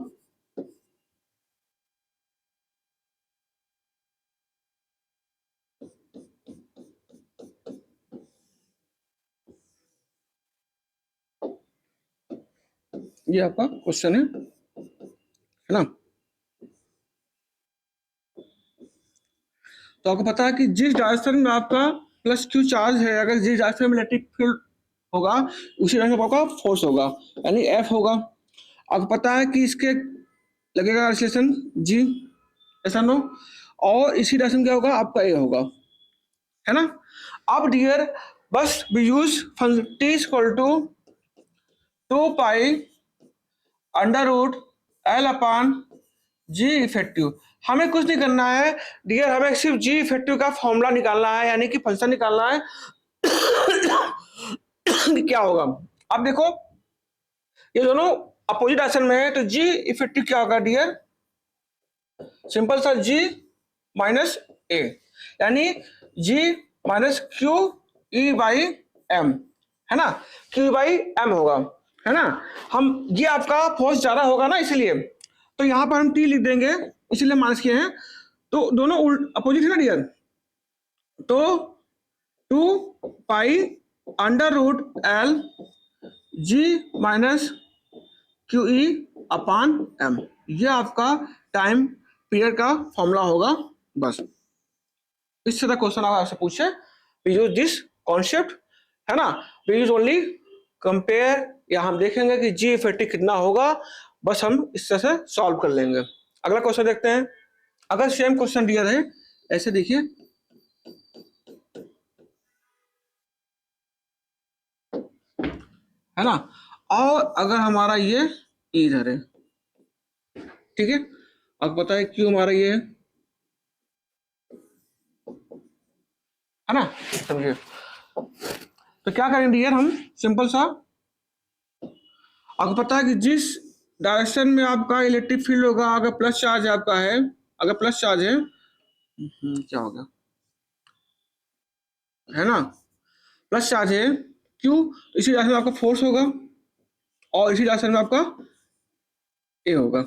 ये आपका क्वेश्चन है ना। तो आपको पता है कि जिस डायरेक्शन में आपका प्लस क्यू चार्ज है, अगर जिस डायरेक्शन में इलेक्ट्रिक फील्ड होगा उसी डायरेक्शन में आपका फोर्स होगा, यानी एफ होगा। आपको पता है कि इसके लगेगा रिलेशन जी, ऐसा नो, और इसी डायरेक्शन क्या होगा आपका ए होगा, है ना। अब डियर बस we use t equal to 2 pi under root L upon ji effective. हमें कुछ नहीं करना है डियर, हमें सिर्फ जी इफेक्टिव का फॉर्मूला निकालना है, यानी कि फंक्शन निकालना है कि क्या होगा। अब देखो ये दोनों अपोजिट डायरेक्शन में है, तो जी इफेक्टिव क्या होगा डियर, सिंपल सा जी माइनस ए, यानी G minus Q E by M, है ना, क्यू बाई एम होगा, है ना। हम ये आपका फोर्स ज्यादा होगा ना इसलिए, तो यहां पर हम टी लिख देंगे, इसलिए माइनस किए हैं, तो दोनों अपोजिट है ना डियर। तो 2 pi under root L G minus Q E upon M, ये आपका टाइम पीरियड का फॉर्मूला होगा। बस इस तरह क्वेश्चन आपसे पूछे, वी यूज दिस कॉन्सेप्ट, है ना, वी यूज ओनली कंपेयर, या हम देखेंगे कि जी इफेक्टिव कितना होगा, बस हम इस तरह से सॉल्व कर लेंगे। अगला क्वेश्चन देखते हैं। अगर सेम क्वेश्चन दिया है, ऐसे देखिए, है ना, और अगर हमारा ये इधर है, ठीक है, आपको पता है क्यों हमारा ये है ना, समझिए। तो क्या करेंगे डियर, हम सिंपल सा, आपको पता है कि जिस डायरेक्शन में आपका इलेक्ट्रिक फील्ड होगा, अगर प्लस चार्ज आपका है, अगर प्लस चार्ज है, क्या हो गया, है ना, प्लस चार्ज है, क्यों, इसी डायरेक्शन में आपका फोर्स होगा और इसी डायरेक्शन में आपका ए होगा,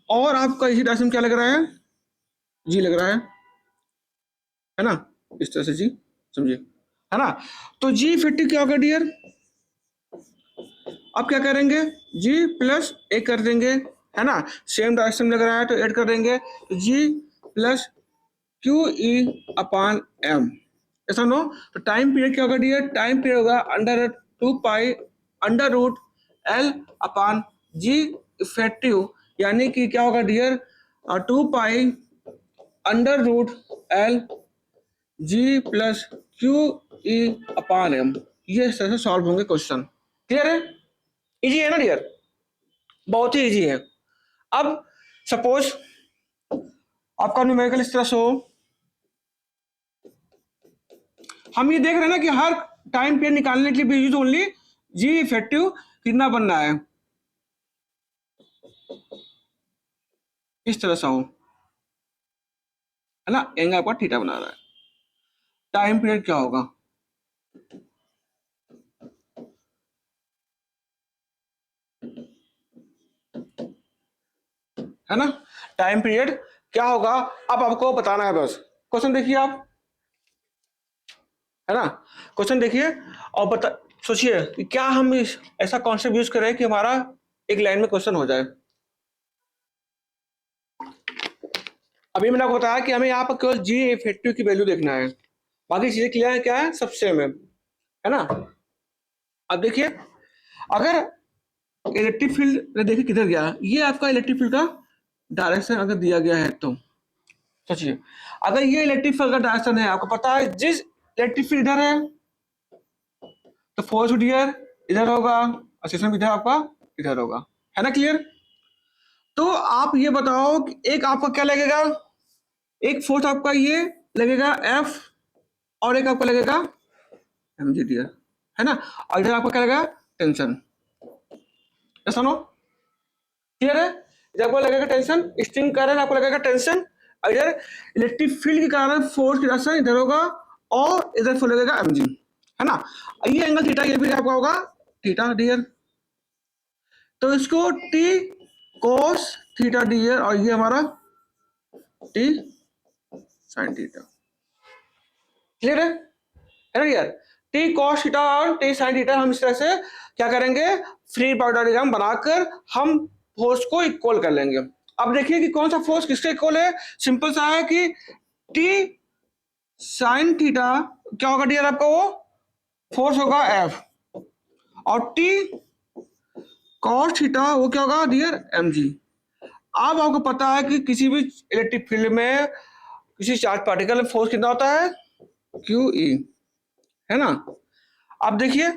और आपका इसी डायरेक्शन में क्या लग रहा है, जी लग रहा है ना, इस तरह से जी, समझिए, है ना। तो जी इफेक्टिव क्या होगा डियर, अब क्या करेंगे, जी प्लस ए कर देंगे, है ना, सेम डायरेक्शन में लग रहा है तो ऐड कर देंगे, तो G plus Q E upon M, ऐसा नो। तो टाइम पीरियड क्या होगा डियर, टाइम पीरियड होगा under 2 pi under root L upon जी इफेक्टिव, यानी कि क्या होगा dear, 2 pi under root L G plus Q E upon M. ये इस तरह से सॉल्व होंगे क्वेश्चन, क्लियर है, इजी है ना डियर, बहुत ही इजी है। अब सपोज आपका न्यूमेरिकल इस तरह से हो, हम ये देख रहे हैं ना कि हर टाइम पीरियड निकालने के लिए यूज ओनली जी इफेक्टिव कितना बनना है, इस तरह से हो, है ना, एंगल आपका थीटा बना रहा है, टाइम पीरियड क्या होगा, है ना, टाइम पीरियड क्या होगा, अब आपको बताना है बस। क्वेश्चन देखिए आप, है ना, क्वेश्चन देखिए और बता, सोचिए कि क्या हम ऐसा कॉन्सेप्ट यूज करें कि हमारा एक लाइन में क्वेश्चन हो जाए। अभी मैंने आपको बताया कि हमें यहाँ पर केवल जी इफेक्टिव की वैल्यू देखना है, बाकी चीजें क्लियर है, क्या है, सब सेम है ना। अब देखिए, अगर इलेक्ट्रिक फील्ड देखिए किधर गया, ये आपका इलेक्ट्रिक फील्ड का डायरेक्शन अगर दिया गया है, तो सोचिए अगर ये इलेक्ट्रिक फील्ड का डायरेक्शन है, आपको पता है जिस इलेक्ट्रिक फील्ड इधर है तो फोर्स डियर इधर होगा और स्टेशन इधर आपका इधर होगा, है ना, क्लियर। तो आप ये बताओ कि एक आपका क्या लगेगा, एक फोर्स आपका ये लगेगा एफ और एक आपका लगेगा mg डियर, है ना। और इधर आपको क्या लगेगा, टेंशन, ऐसा नो, क्लियर है। इधर आपको लगेगा टेंशन, स्ट्रिंग कारण आपको लगेगा टेंशन, इधर इलेक्ट्रिक फील्ड के कारण फोर्स की डायरेक्शन इधर होगा और इधर फोर्स लगेगा mg, है ना। ये एंगल थीटा, ये भी आपका होगा थीटा डियर, तो इसको t cos थीटा डियर और ये हमारा t sin थीटा, क्लियर है ना यार। टी cos थीटा और टी sin थीटा हम इस तरह से क्या करेंगे, फ्री बॉडी डायग्राम बनाकर हम फोर्स को इक्वल कर लेंगे। अब देखिए कि कौन सा फोर्स किसके इक्वल है, सिंपल सा है कि टी sin थीटा क्या होगा डियर, आपका वो फोर्स होगा F, और टी cos थीटा वो क्या होगा डियर, mg। अब आपको पता है कि किसी भी इलेक्ट्रिक फील्ड में किसी चार्ज पार्टिकल में फोर्स कितना होता है, QE, है ना। अब देखिए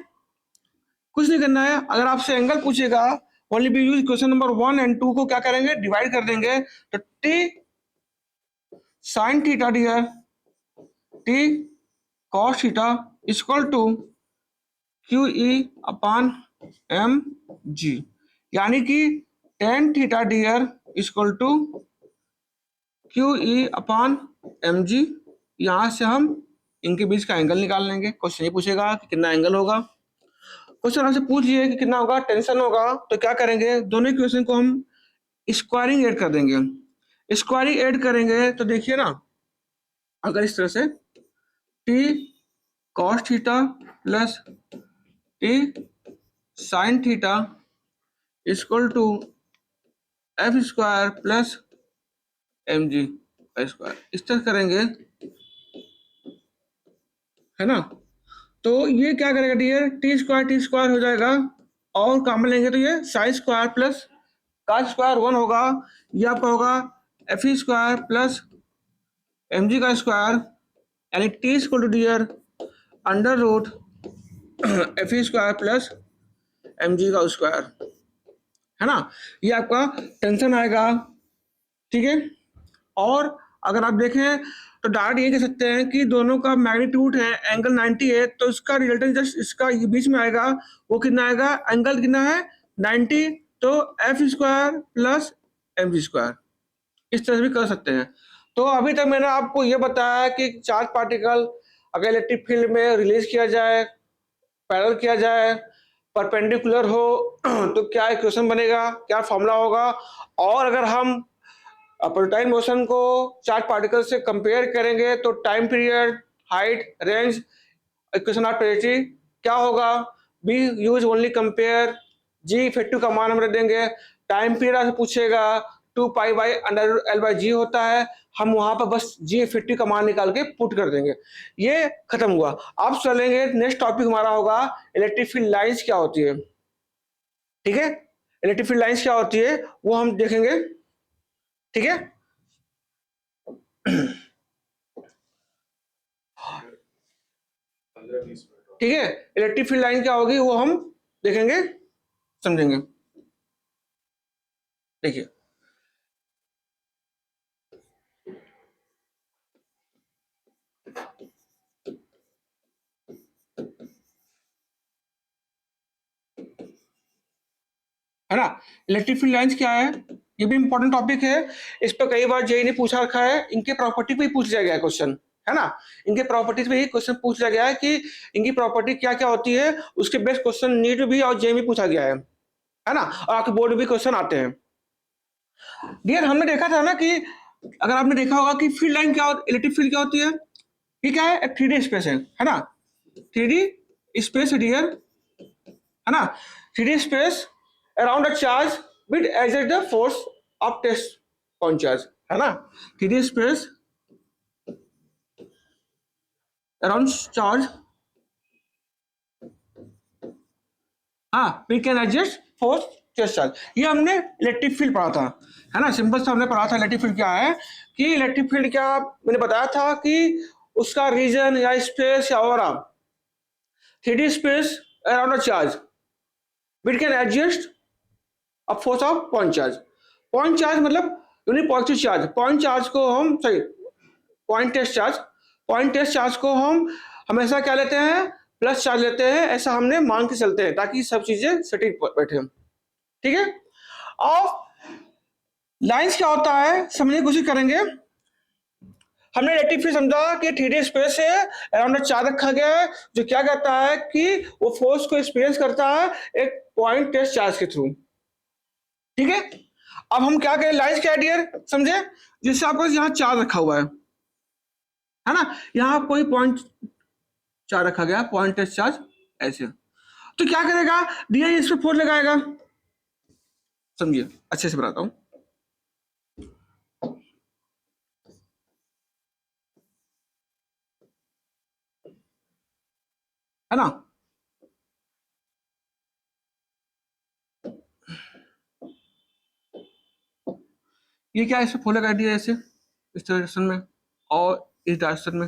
कुछ नहीं करना है, अगर आपसे एंगल पूछेगा only B use question number 1 और 2 को क्या करेंगे, डिवाइड कर देंगे, तो t sin theta dear t cos theta equal to QE upon mg, यानी कि tan theta dear equal to QE upon mg। यहां से हम इनके बीच का एंगल निकाल लेंगे। क्वेश्चन ये पूछेगा कि कितना एंगल होगा, क्वेश्चन हमसे पूछ लिए कि कितना होगा, टेंशन होगा, तो क्या करेंगे, दोनों इक्वेशन को हम स्क्वायरिंग ऐड कर देंगे। स्क्वायरिंग ऐड करेंगे तो देखिए ना, अगर इस तरह से t cos theta plus t sin theta equal to f square plus mg square, इस तरह करेंगे, है ना। तो ये क्या करेगा डियर, टी स्क्वायर हो जाएगा, और कॉमन लेंगे तो ये साइन स्क्वायर प्लस का स्क्वायर 1 होगा, ये आपका होगा f e square plus mg का स्क्वायर, यानी t equal to dear under root f e square plus mg का स्क्वायर, है ना। ये आपका टेंशन आएगा, ठीक है। और अगर आप देखें तो डायरेक्ट ये कह सकते हैं कि दोनों का मैग्नीट्यूड है एंगल 90 है, तो इसका रिजल्टेंट जस्ट इसका ये बीच में आएगा, वो कितना आएगा, एंगल कितना है 90, तो F square plus mg square, इस तरह से भी कर सकते हैं। तो अभी तक मैंने आपको ये बताया कि चार्ज पार्टिकल अगर इलेक्ट्रिक फील्ड में रिलीज किया जाए, पैरेलल किया जाए, परपेंडिकुलर हो तो क्या इक्वेशन बनेगा, क्या फॉर्मूला होगा, और अगर हम प्रोटाइन मोशन को चार्ज पार्टिकल से कंपेयर करेंगे तो time period, height, range, equation of polarity क्या होगा, we use only compare, g effective का मान हम रख देंगे, टाइम पीरियड आपसे पूछेगा 2 pi by under L by G होता है, हम वहां पर बस जी इफेक्टिव का मान निकाल के पुट कर देंगे, ये खत्म हुआ। अब चलेंगे नेक्स्ट टॉपिक हमारा होगा इलेक्ट्रिक फील्ड लाइंस क्या होती है, ठीक है। इलेक्ट्रिक फील्ड लाइंस क्या होती है वो हम देखेंगे, ठीक है। ठीक है, इलेक्ट्रिक फील्ड लाइन क्या होगी वो हम देखेंगे, समझेंगे। देखिए है ना, इलेक्ट्रिक फील्ड लाइंस क्या है, ये भी इंपॉर्टेंट टॉपिक है, इस पर कई बार जेई ने पूछा रखा है, इनके प्रॉपर्टी पे ही पूछ लिया गया है क्वेश्चन, है ना। इनके प्रॉपर्टीज पे ही क्वेश्चन पूछ लिया गया है कि इनकी प्रॉपर्टी क्या क्या होती है, उसके बेस्ट क्वेश्चन नीट भी और जेई में पूछा गया है ना, और आपके बोर्ड में भी क्वेश्चन आते हैं। डियर हमने देखा था ना कि अगर आपने देखा होगा कि फील्ड लाइन क्या, इलेक्ट्रिक फील्ड क्या होती है, ये क्या है, एक 3D स्पेस है ना, 3D स्पेस है डियर, है ना, 3D space around a charge with exert the force of test on charge, है ना, 3D स्पेस अराउंड चार्ज, हाँ we can adjust force test charge, ये हमने इलेक्ट्रिक फील्ड पढ़ा था, है ना, सिंपल सा हमने पढ़ा था इलेक्ट्रिक फील्ड क्या है, कि इलेक्ट्रिक फील्ड क्या मैंने बताया था कि उसका रीजन या स्पेस या aura 3D space around a charge which can adjust a force of point charge. Point charge मतलब unit positive charge, point charge को हम सॉरी पॉइंट टेस्ट चार्ज को हम हमेशा क्या लेते हैं, प्लस चार्ज लेते हैं, ऐसा हमने मान के चलते हैं ताकि सब चीजें सटीक बैठे। ठीक है, और लाइंस क्या होता है समझने की कोशिश करेंगे। हमने इलेक्ट्रिक फील्ड समझा कि 3D स्पेस है, अराउंड चार्ज रखा गया है जो क्या कहता है कि वो फोर्स को एक्सपीरियंस करता है एक पॉइंट टेस्ट चार्ज के थ्रू। ठीक है, अब हम क्या करें, लाइंस क्या है डियर, समझे, जैसे आपको यहाँ चार्ज रखा हुआ है ना, यहाँ कोई पॉइंट चार्ज रखा गया, पॉइंट टेस्ट चार्ज ऐसे, तो क्या करेगा डियर, इस पे फोर्स लगाएगा। समझिए, अच्छे से बताता हूं, है ना। ये क्या, इस पे फोर्स लगा दिया ऐसे, इस डायरेक्शन में और इस डायरेक्शन में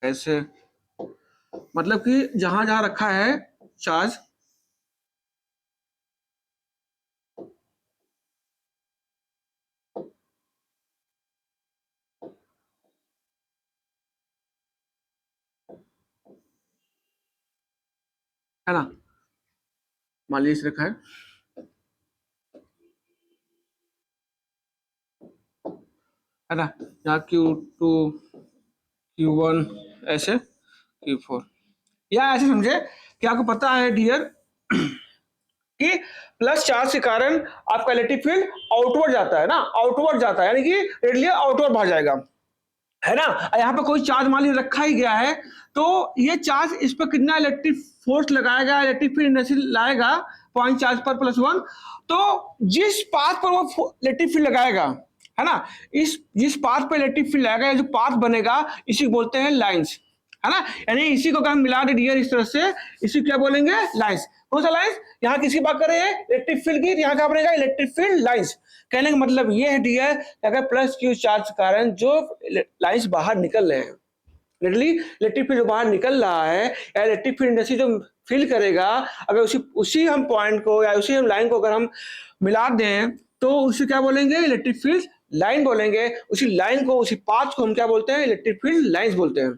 ऐसे, मतलब कि जहां जहां रखा है चार्ज, है ना, मान लीजिए इस रखा है ना, यहाँ Q2 Q1 ऐसे Q4, या ऐसे समझे कि आपको पता है डियर कि प्लस चार्ज के कारण आपका इलेक्ट्रिक फील्ड आउटवर्ड जाता है ना, आउटवर्ड जाता है, यानी कि रेडियली आउटवर्ड भाग जाएगा, है ना। यहाँ पे कोई चार्ज मान लीजिए रखा ही गया है, तो ये चार्ज इस पर कितना इलेक्ट्रिक फोर्स लगाएगा, इलेक्ट्रिक फील्ड एनर्जी लाएगा पॉइंट चार्ज पर +1, तो जिस पाथ पर वो इलेक्ट्रिक फील्ड लगाएगा, है ना, इस जिस पाथ पर इलेक्ट्रिक फील्ड लगाएगा, जो पाथ बनेगा इसी को बोलते हैं लाइंस, है ना। यानी इसी को अगर हम मिला दे डियर इस तरह से, इसी क्या बोलेंगे, लाइंस। कौन सा लाइंस, यहाँ किसकी बात कर रहे हैं, इलेक्ट्रिक फील्ड की, यहाँ क्या बनेगा, इलेक्ट्रिक फील्ड लाइंस। कहने का मतलब ये है डियर, अगर प्लस क्यू चार्ज के कारण जो लाइंस बाहर निकल रहे हैं, लिटरली इलेक्ट्रिक फील्ड जो बाहर निकल रहा है, या इलेक्ट्रिक फील्ड जैसी जो फील करेगा, अगर उसी हम पॉइंट को या उसी हम लाइन को अगर हम मिला दें, तो उसे क्या बोलेंगे, इलेक्ट्रिक फील्ड लाइन बोलेंगे। उसी लाइन को, उसी पाथ को हम क्या बोलते हैं, इलेक्ट्रिक फील्ड लाइंस बोलते हैं।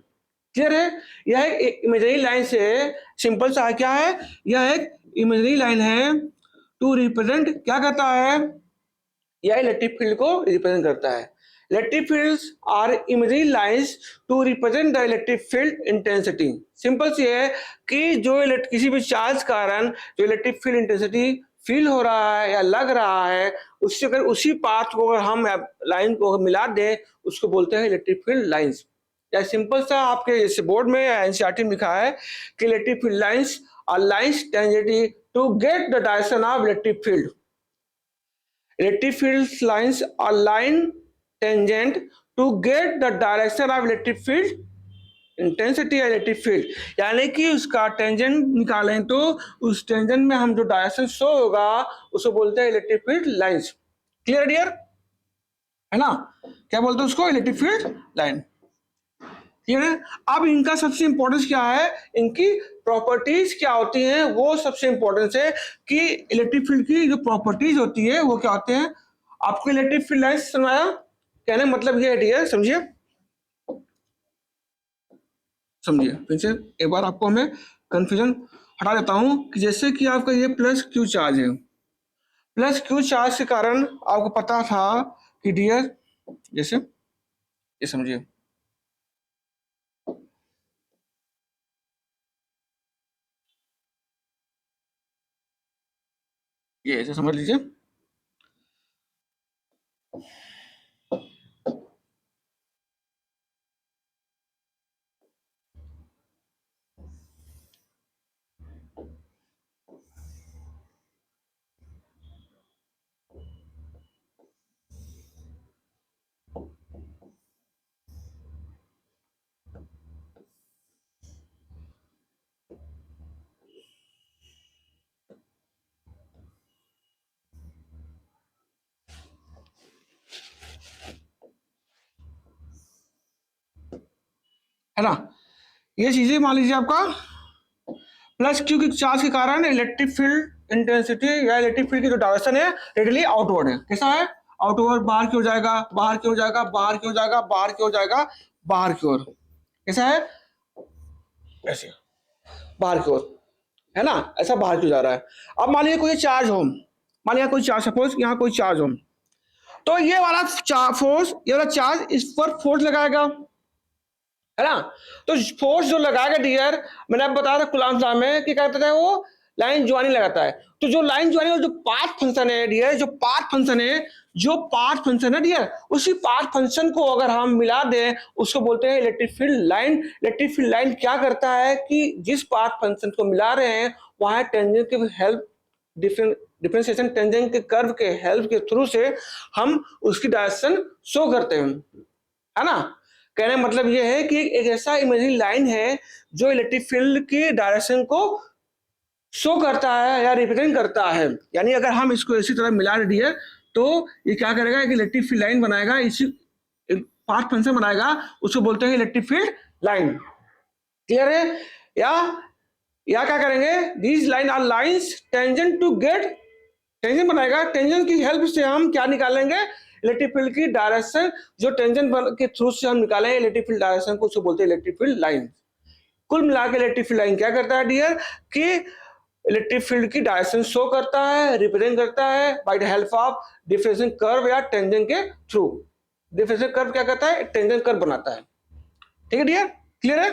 क्लियर है, यह एक इमेजरी लाइन से सिंपल सा क्या है, यह एक इमेजरी लाइन है टू रिप्रेजेंट, क्या करता है, यह इलेक्ट्रिक फील्ड को रिप्रेजेंट करता है। Electric fields are imagery lines to represent the electric field intensity. Simple सी है कि जो किसी भी चार्ज कारण जो इलेक्ट्रिक फील्ड इंटेंसिटी फील हो रहा है या लग रहा है, उससे अगर उसी पाथ को अगर हम लाइन को मिला दें, उसको बोलते हैं इलेक्ट्रिक फील्ड लाइंस। या सिंपल सा आपके जैसे बोर्ड में एनसीईआरटी में लिखा है कि electric field lines are lines tangent to get the direction of electric field. Electric field lines are line tangent to get the direction of electric field intensity electric field, यानी कि उसका टेंजेंट निकालें तो उस टेंजेंट में हम जो डायरेक्शन शो होगा उसको बोलते हैं electric field lines. Clear dear, है ना, क्या बोलते हैं उसको, इलेक्ट्रिक फील्ड लाइन। ठीक है, अब इनका सबसे इंपॉर्टेंस क्या है, इनकी प्रॉपर्टीज क्या होती हैं, वो सबसे इंपॉर्टेंस है कि इलेक्ट्रिक फील्ड की जो प्रॉपर्टीज होती है वो क्या होते हैं। आपको इलेक्ट्रिक फील्ड लाइंस समझाया, कहने मतलब ये है डियर, समझिए समझिए फिर से एक बार आपको मैं कंफ्यूजन हटा देता हूं कि जैसे कि आपका ये प्लस क्यू चार्ज है, प्लस क्यू चार्ज के कारण आपको पता था कि डियर, जैसे ये समझिए, ये ऐसे समझ लीजिए, है ना। ये चीजें मान लीजिए आपका प्लस क्यू की चार्ज के कारण इलेक्ट्रिक फील्ड इंटेंसिटी या इलेक्ट्रिक फील्ड की जो डायरेक्शन है रेडियली आउटवर्ड है। कैसा है, आउटवर्ड, बाहर की ओर जाएगा, बाहर की ओर जाएगा, बाहर की ओर जाएगा, बाहर की ओर जाएगा, बाहर की ओर। कैसा है, ऐसे बाहर की ओर, है ना, ऐसा बाहर की जा रहा है। अब मान लीजिए कोई चार्ज हो, मान लिया कोई चार्ज, सपोज यहाँ कोई चार्ज हो, तो ये वाला फोर्स, ये वाला चार्ज इस पर फोर्स लगाएगा, है ना। तो फोर्स जो लगाएगा डियर, मैंने आप बताया था कूलम्ब लॉ में कि क्या कहता है, वो लाइन ज्वाइनिंग लगाता है। तो जो लाइन ज्वाइनिंग और जो पाथ फंक्शन है डियर, जो पाथ फंक्शन है, जो पाथ फंक्शन है डियर, उसी पाथ फंक्शन को अगर हम मिला दें, उसको बोलते हैं electric field line. Electric field line क्या करता है कि जिस पाथ फंक्शन को मिला रहे हैं वहां टेंजेंट की हेल्प, डिफरेंशिएशन टेंजेंट के कर्व के हेल्प के थ्रू से हम उसकी डायरेक्शन शो करते हैं, है ना। कहने का मतलब ये है कि एक ऐसा इमेजिनरी लाइन है जो इलेक्ट्रिक फील्ड की डायरेक्शन को शो करता है या रिप्रेजेंट करता है। यानी अगर हम इसको इसी तरह मिला दिए तो ये क्या करेगा, एक इलेक्ट्रिक फील्ड लाइन बनाएगा, इसी पाथ फंक्शन बनाएगा, उसको बोलते हैं इलेक्ट्रिक फील्ड लाइन। क्लियर है? या क्या करेंगे, these line are lines tangent to get, tangent बनाएगा, टेंजेंट की हेल्प से हम क्या निकालेंगे, इलेक्ट्रिक फील्ड की डायरेक्शन, जो टेंजेंट के थ्रू से हम निकालेंगे इलेक्ट्रिक फील्ड डायरेक्शन को, उसको बोलते हैं इलेक्ट्रिक फील्ड लाइन। कुल मिला के इलेक्ट्रिक फील्ड लाइन क्या करता है डियर, कि इलेक्ट्रिक फील्ड की डायरेक्शन शो करता है, रिप्रेजेंट करता है by the help of differential curve या टेंजेंट के थ्रू। डिफरेंशियल कर्व क्या करता है, टेंजेंट कर्व बनाता है। ठीक है डियर, क्लियर है?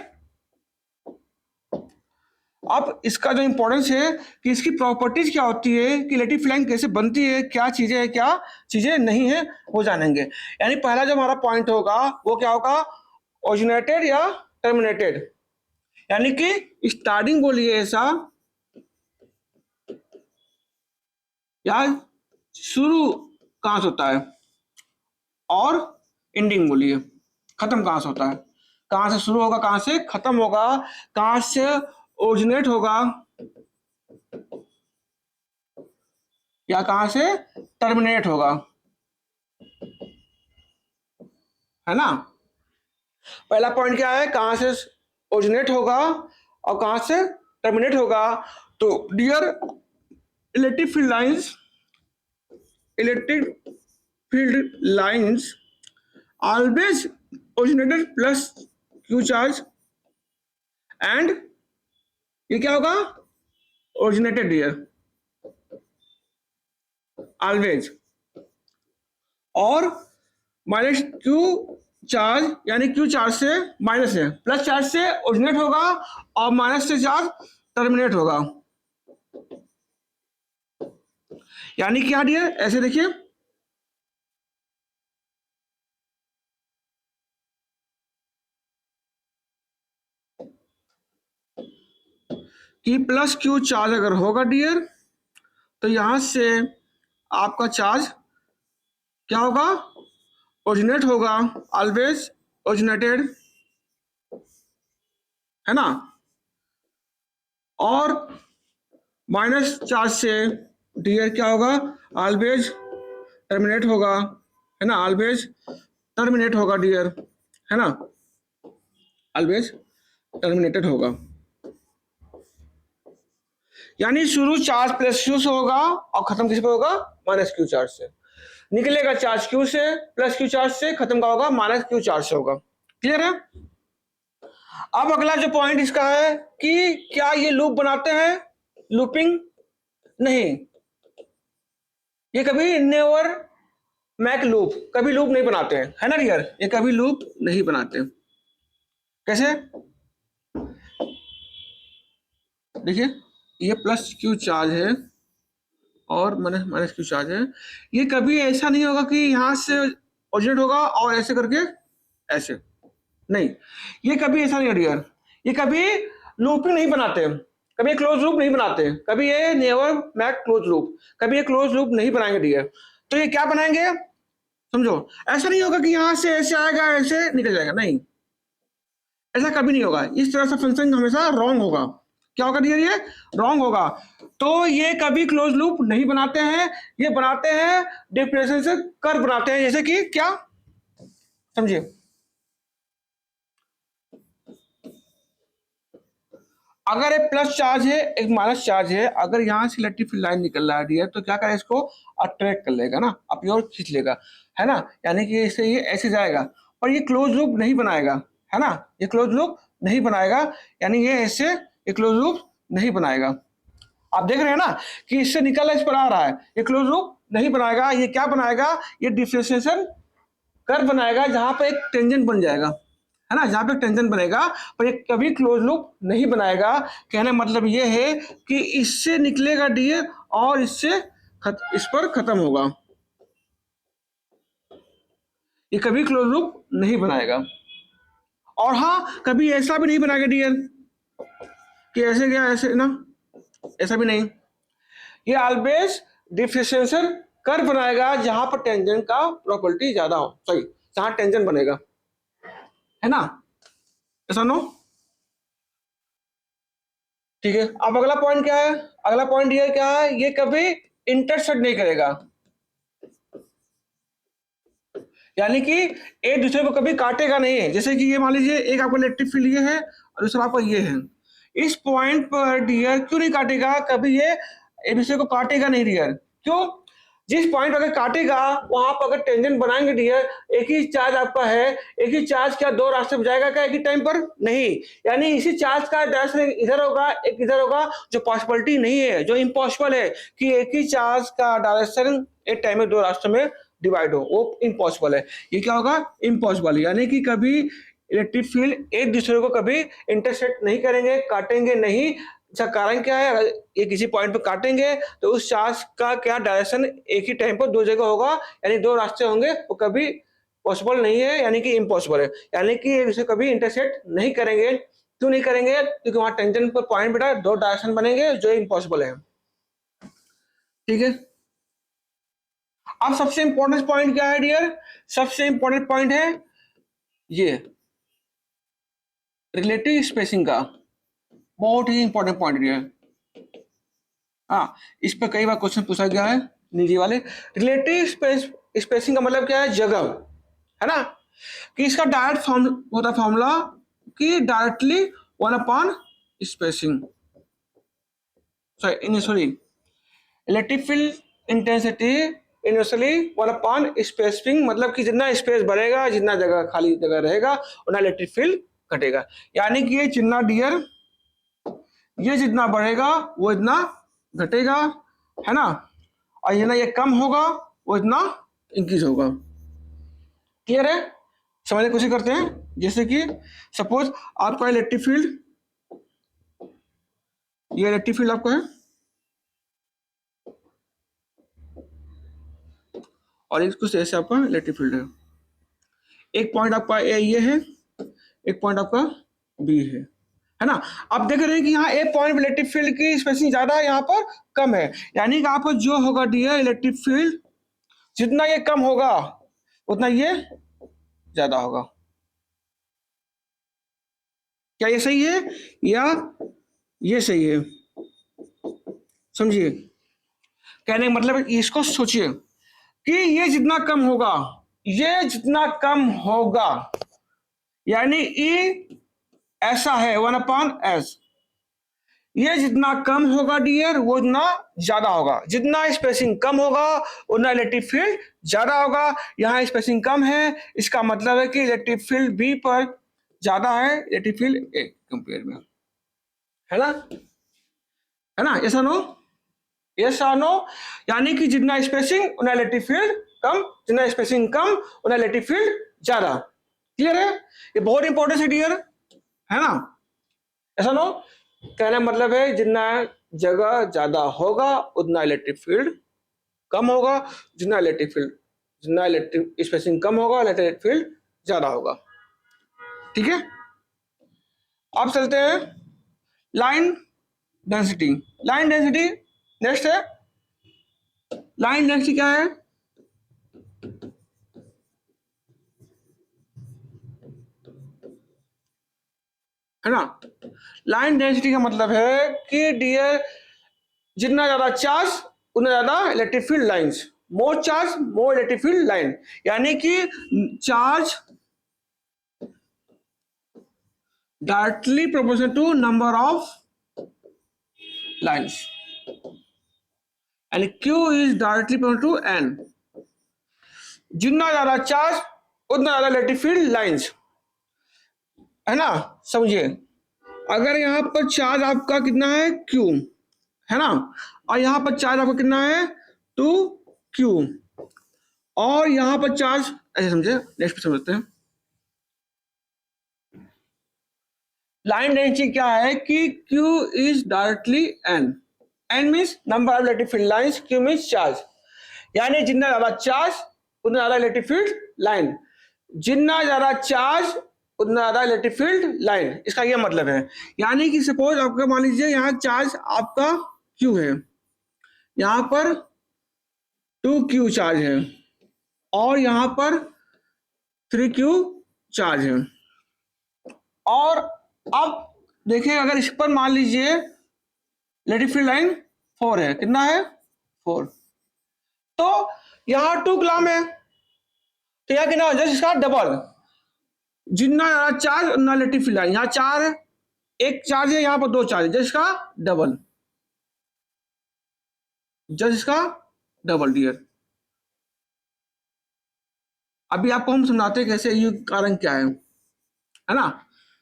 अब इसका जो इंपॉर्टेंस है कि इसकी प्रॉपर्टीज क्या होती है, कि इलेक्ट्रिक फील्ड लाइन कैसे बनती है, क्या चीजें हैं क्या चीजें नहीं है, वो जानेंगे। यानी पहला जो हमारा पॉइंट होगा वो क्या होगा, ओरिजिनेटेड या टर्मिनेटेड। यानी कि स्टार्टिंग बोलिए ऐसा, या शुरू कहां से होता है, और एंडिंग बोलिए खत्म कहां से होता है, कहां से शुरू होगा, कहां से खत्म होगा, कहां से ओरिजिनेट होगा या कहां से टर्मिनेट होगा, है ना। पहला पॉइंट क्या है, कहां से ओरिजिनेट होगा और कहां से टर्मिनेट होगा। तो dear electric field lines always originated plus q charge and ये क्या होगा, originated here always, और माइनस क्यू चार्ज, यानी क्यू चार्ज से माइनस है, प्लस चार्ज से ओरिजिनेट होगा और माइनस से चार्ज टर्मिनेट होगा। यानी क्या डियर, ऐसे देखिए, कि प्लस क्यू चार्ज अगर होगा डियर, तो यहां से आपका चार्ज क्या होगा, ओरिजिनेट होगा, ऑलवेज ओरिजिनेटेड, है ना। और माइनस चार्ज से डियर क्या होगा, ऑलवेज टर्मिनेट होगा, है ना, ऑलवेज टर्मिनेट होगा डियर, है ना, ऑलवेज टर्मिनेटेड होगा। यानी शुरू चार्ज प्लस क्यू से होगा और खत्म किस पे होगा, माइनस क्यू चार्ज से। निकलेगा चार्ज क्यू से, प्लस क्यू चार्ज से, खत्म का होगा माइनस क्यू चार्ज से होगा। क्लियर है? अब अगला जो पॉइंट इसका है कि क्या ये लूप बनाते हैं, लूपिंग नहीं, ये कभी नेवर मैक लूप, कभी लूप नहीं बनाते हैं, है ना डियर, ये कभी लूप नहीं बनाते। कैसे, देखिए ये प्लस क्यू चार्ज है और माइनस क्यू चार्ज है, ये कभी ऐसा नहीं होगा कि यहां से ओरिजिनेट होगा और ऐसे करके ऐसे, नहीं, ये कभी ऐसा नहीं है डियर, ये कभी लूपिंग नहीं बनाते, कभी क्लोज लूप नहीं बनाते, कभी ये नेवर मैक क्लोज लूप, कभी ये क्लोज लूप नहीं बनाएंगे डियर। तो ये क्या बनाएंगे, समझो, ऐसा नहीं होगा कि यहां से ऐसे आएगा ऐसे निकल जाएगा, नहीं, ऐसा कभी नहीं होगा, इस तरह से फंक्शन हमेशा रॉन्ग होगा। क्या होगा डियर, ये रॉन्ग होगा। तो ये कभी क्लोज लूप नहीं बनाते हैं, ये बनाते हैं डिफरेंशियल से कर्व बनाते हैं, जैसे कि क्या, समझिए, अगर एक प्लस चार्ज है एक माइनस चार्ज है, अगर यहां से इलेक्ट्रिक फील्ड लाइन निकल रहा है डियर, तो क्या करेगा, इसको अट्रैक्ट कर लेगा ना, अपनी ओर खींच लेगा, है ना, यानी कि इससे ये ऐसे जाएगा, पर ये क्लोज लूप नहीं बनाएगा, है ना, ये क्लोज लूप नहीं बनाएगा, यानी ये इससे ये क्लोज लूप नहीं बनाएगा। आप देख रहे हैं ना कि इससे निकल इस पर आ रहा है, ये क्लोज लूप नहीं बनाएगा। ये क्या बनाएगा, ये डिफरेंशिएशन कर्व बनाएगा जहां पे एक टेंजेंट बन जाएगा, है ना, जहां पे टेंजेंट बनेगा, पर ये कभी क्लोज लूप नहीं बनाएगा। कहने मतलब ये है कि इससे निकलेगा डीए और इससे इस पर खत्म होगा, ये कभी क्लोज लूप नहीं बनाएगा। और हाँ, कभी ऐसा भी नहीं बनाएगा डियर कि ऐसे क्या ऐसे ना, ऐसा भी नहीं। ये ऑलवेज डिफरेंशिएशन कर्व बनाएगा जहां पर टेंजेंट का प्रॉपर्टी ज्यादा हो, सही, जहां टेंजेंट बनेगा, है ना, ऐसा नो। ठीक है, अब अगला पॉइंट क्या है, अगला पॉइंट ये क्या है, ये कभी इंटरसेक्ट नहीं करेगा, यानी कि एक दूसरे को कभी काटेगा नहीं है। जैसे कि ये मान लीजिए एक आपका इलेक्ट्रिक फील्ड ये है और दूसरा आपका ये है, इस पॉइंट पर डियर क्यों नहीं काटेगा, कभी ये एक दूसरे को काटेगा नहीं डियर, क्यों, जिस पॉइंट अगर काटेगा वहां पर अगर टेंजेंट बनाएंगे डियर, एक ही चार्ज आपका है, एक ही चार्ज क्या दो रास्ते पर जाएगा क्या एक ही टाइम पर, नहीं, यानी इसी चार्ज का डायरेक्शन इधर होगा एक इधर होगा, जो पॉसिबिलिटी नहीं है, जो इम्पॉसिबल है कि एक ही चार्ज का डायरेक्शन एक टाइम में दो रास्ते में डिवाइड हो, वो इम्पॉसिबल है। ये क्या होगा, इम्पॉसिबल, यानी कि कभी इलेक्ट्रिक फील्ड एक दूसरे को कभी इंटरसेक्ट नहीं करेंगे, काटेंगे नहीं। इसका कारण क्या है, अगर ये किसी पॉइंट पे काटेंगे तो उस चार्ज का क्या डायरेक्शन एक ही टाइम पर दो जगह होगा, यानी दो रास्ते होंगे, वो कभी पॉसिबल नहीं है, यानी कि इम्पॉसिबल है, यानी कि इसे कभी इंटरसेक्ट नहीं करेंगे। क्यों नहीं करेंगे, क्योंकि वहां टेंजेंट पर पॉइंट बेटा दो डायरेक्शन बनेंगे जो इम्पॉसिबल है। ठीक है, अब सबसे इंपॉर्टेंट पॉइंट क्या है डियर, सबसे इंपॉर्टेंट पॉइंट है ये रिलेटिव स्पेसिंग का, बहुत ही इंपॉर्टेंट पॉइंट डियर। हाँ, इस पर कई बार क्वेश्चन पूछा गया है निजी वाले। रिलेटिव स्पेसिंग का मतलब क्या है, जगह, है ना, कि इसका डायरेक्ट फॉर्म होता है फॉर्मूला कि directly one upon spacing, sorry electric field intensity initially one upon spacing, मतलब कि जितना स्पेस बढ़ेगा, जितना जगह खाली जगह रहेगा, उतना इलेक्ट्रिक फील्ड घटेगा। यानी कि ये जितना डियर, ये जितना बढ़ेगा वो इतना घटेगा, है ना, और जितना ये कम होगा वो इतना इंक्रीज होगा। क्लियर है, समझने की कोशिश करते हैं। जैसे कि सपोज आपका इलेक्ट्रिक फील्ड, ये इलेक्ट्रिक फील्ड आपका है और एक कुछ ऐसे आपका इलेक्ट्रिक फील्ड है, एक पॉइंट आपका ए ये है, एक पॉइंट आपका बी है ना। आप देख रहे हैं कि यहाँ ए पॉइंट इलेक्ट्रिक फील्ड की स्पेसिंग ज्यादा है, यहाँ पर कम है, यानी कि आपको जो होगा डियर इलेक्ट्रिक फील्ड जितना ये कम होगा उतना ये ज्यादा होगा। क्या ये सही है या ये सही है, समझिए, कहने का मतलब इसको सोचिए कि ये जितना कम होगा, ये जितना कम होगा, यानी ई ऐसा है वन अपॉन एस, ये जितना कम होगा डियर वो उतना ज्यादा होगा, जितना स्पेसिंग कम होगा उतना इलेक्ट्रिक फील्ड ज्यादा होगा। यहाँ स्पेसिंग कम है, इसका मतलब है कि इलेक्ट्रिक फील्ड बी पर ज्यादा है इलेक्ट्रिक फील्ड ए कंपेयर में, है ना, है ना, ऐसा नो, यस और नो, यानी कि जितना स्पेसिंग उतना इलेक्ट्रिक फील्ड कम, जितना स्पेसिंग कम उतना इलेक्ट्रिक फील्ड ज्यादा। क्लियर है, ये बहुत इंपॉर्टेंट है डियर, है ना, ऐसा नो, कहने मतलब है जितना जगह ज्यादा होगा उतना इलेक्ट्रिक फील्ड कम होगा, जितना इलेक्ट्रिक स्पेसिंग कम होगा इलेक्ट्रिक फील्ड ज्यादा होगा। ठीक है, अब चलते हैं line density. Line density next है, लाइन डेंसिटी क्या है, है ना, लाइन डेंसिटी का मतलब है कि डियर जितना ज्यादा चार्ज उतना ज्यादा electric field lines, more charge more electric field line, यानी कि charge directly proportional to number of lines, यानी Q is directly proportional to N, जितना ज्यादा चार्ज उतना ज्यादा इलेक्ट्रिक फील्ड लाइंस। है ना, समझिए। अगर यहाँ पर चार्ज आपका कितना है Q, है ना, और यहाँ पर चार्ज आपका कितना है 2Q, और यहाँ पर चार्ज, ऐसे समझे, नेक्स्ट समझते हैं। लाइन डेंसिटी क्या है कि Q is directly N, N means number of electric field lines, Q means charge, यानी जितना ज्यादा चार्ज उतना ज्यादा इलेक्ट्रिक फील्ड लाइन, जितना ज्यादा चार्ज उतना ज्यादा इलेक्ट्रिक फील्ड लाइन, इसका ये मतलब है। यानी कि सपोज आपका मान लीजिए यहाँ चार्ज आपका Q है, यहाँ पर 2Q चार्ज है, और यहाँ पर 3Q चार्ज है, और अब देखिए अगर इस पर मान लीजिए इलेक्ट्रिक फील्ड लाइन 4 है, कितना है 4, तो यहाँ 2 कूलम्ब है, तो यहाँ कितना हो जाए इसका डबल, जितना ज्यादा चार्ज उतना इलेक्ट्रिक फील्ड लाइन, यहाँ 4 है, एक चार्ज है, यहाँ पर 2 चार्ज है, जस्ट इसका डबल, जस्ट इसका डबल डियर। अभी आपको हम समझाते हैं कैसे, ये कारण क्या है ना,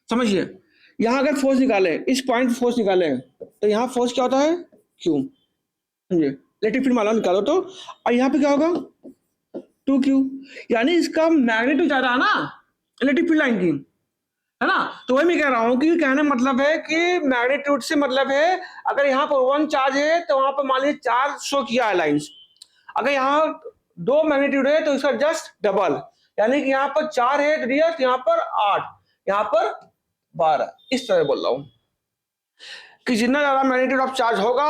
समझिए। यहाँ अगर फोर्स निकाले, इस पॉइंट फोर्स निकाले, तो यहाँ फोर्स क्या होता है Q, समझिए, इलेक्ट्रिक फील्ड माना निकालो तो, और यहाँ पे क्या होगा 2Q, यानी इसका मैग्नीट्यूड ज्यादा है ना इलेक्ट्रिक फील्ड लाइन की, है ना। तो वही मैं कह रहा हूँ कि कहने मतलब है कि मैग्नीट्यूड से मतलब है, अगर यहाँ पर 1 चार्ज है तो वहां पर मान लीजिए 4 शो किया है लाइन्स, अगर यहाँ 2 मैग्नीट्यूड है तो इसका जस्ट डबल, यानी कि यहाँ पर 4 है तो यहाँ पर 8, यहाँ पर 12, इस तरह बोल रहा हूँ कि जितना ज्यादा मैग्नीट्यूड ऑफ चार्ज होगा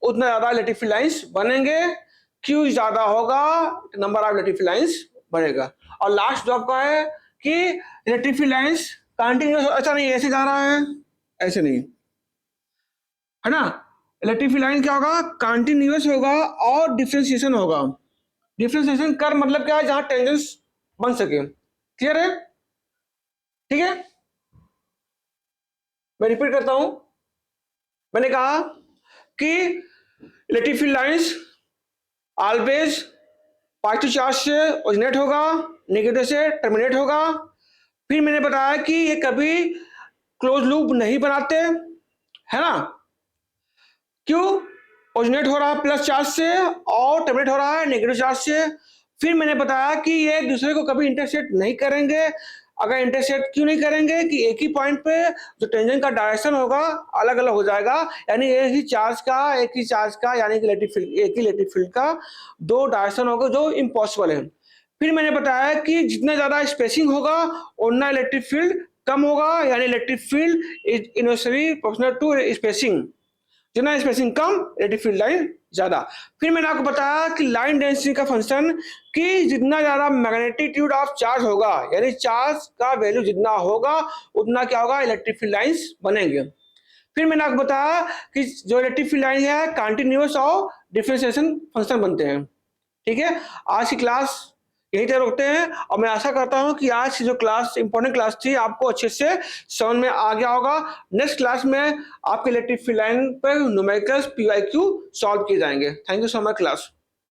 उतना ज्यादा इलेक्ट्रिक फील्ड लाइंस बनेंगे, Q ज्यादा होगा number of electric field lines बढ़ेगा। और लास्ट जो आपका है कि इलेक्ट्रिक फील्ड लाइंस कंटिन्यूअस, ऐसा नहीं ऐसे जा रहा है, ऐसे नहीं, है ना, इलेक्ट्रिक फील्ड लाइन क्या होगा कंटिन्यूअस होगा और डिफरेंशिएशन होगा। डिफरेंशिएशन कर मतलब क्या है, जहां टेंजेंस बन सके, क्लियर है, ठीक है। मैं रिपीट करता हूं, मैंने कहा कि electric field lines always positive charge से ओरिजिनेट होगा, नेगेटिव से टर्मिनेट होगा। फिर मैंने बताया कि ये कभी क्लोज लूप नहीं बनाते, है ना, क्यों, ओरिजिनेट हो रहा है प्लस चार्ज से और टर्मिनेट हो रहा है नेगेटिव चार्ज से। फिर मैंने बताया कि ये एक दूसरे को कभी इंटरसेक्ट नहीं करेंगे, अगर इंटरसेक्ट क्यों नहीं करेंगे कि एक ही पॉइंट पे जो टेंजेंट का डायरेक्शन होगा अलग अलग हो जाएगा, यानी एक ही चार्ज का यानी कि इलेक्ट्रिक फील्ड, एक ही इलेक्ट्रिक फील्ड का 2 डायरेक्शन होगा जो इम्पॉसिबल है। फिर मैंने बताया कि जितना ज्यादा स्पेसिंग होगा उतना इलेक्ट्रिक फील्ड कम होगा, यानी electric field is inversely proportional to spacing, जितना स्पेसिंग कम इलेक्ट्रिक फील्ड लाइन ज्यादा। फिर मैंने आपको बताया कि लाइन डेंसिटी का फंक्शन कि जितना ज्यादा मैग्नेटिट्यूड ऑफ चार्ज होगा, यानी चार्ज का वैल्यू जितना होगा उतना क्या होगा इलेक्ट्रिक फील्ड लाइंस बनेंगे। फिर मैंने आपको बताया कि जो इलेक्ट्रिक फील्ड लाइन है कंटिन्यूअस और डिफरेंशिएशन फंक्शन बनते हैं, ठीक है। आज की क्लास यहीं तक रोकते हैं, और मैं आशा करता हूं कि आज की जो क्लास इंपॉर्टेंट क्लास थी आपको अच्छे से समझ में आ गया होगा। नेक्स्ट क्लास में आपके इलेक्ट्रिक फील्ड लाइन पर न्यूमेरिकल्स PYQ सॉल्व किए जाएंगे। Thank you so much class.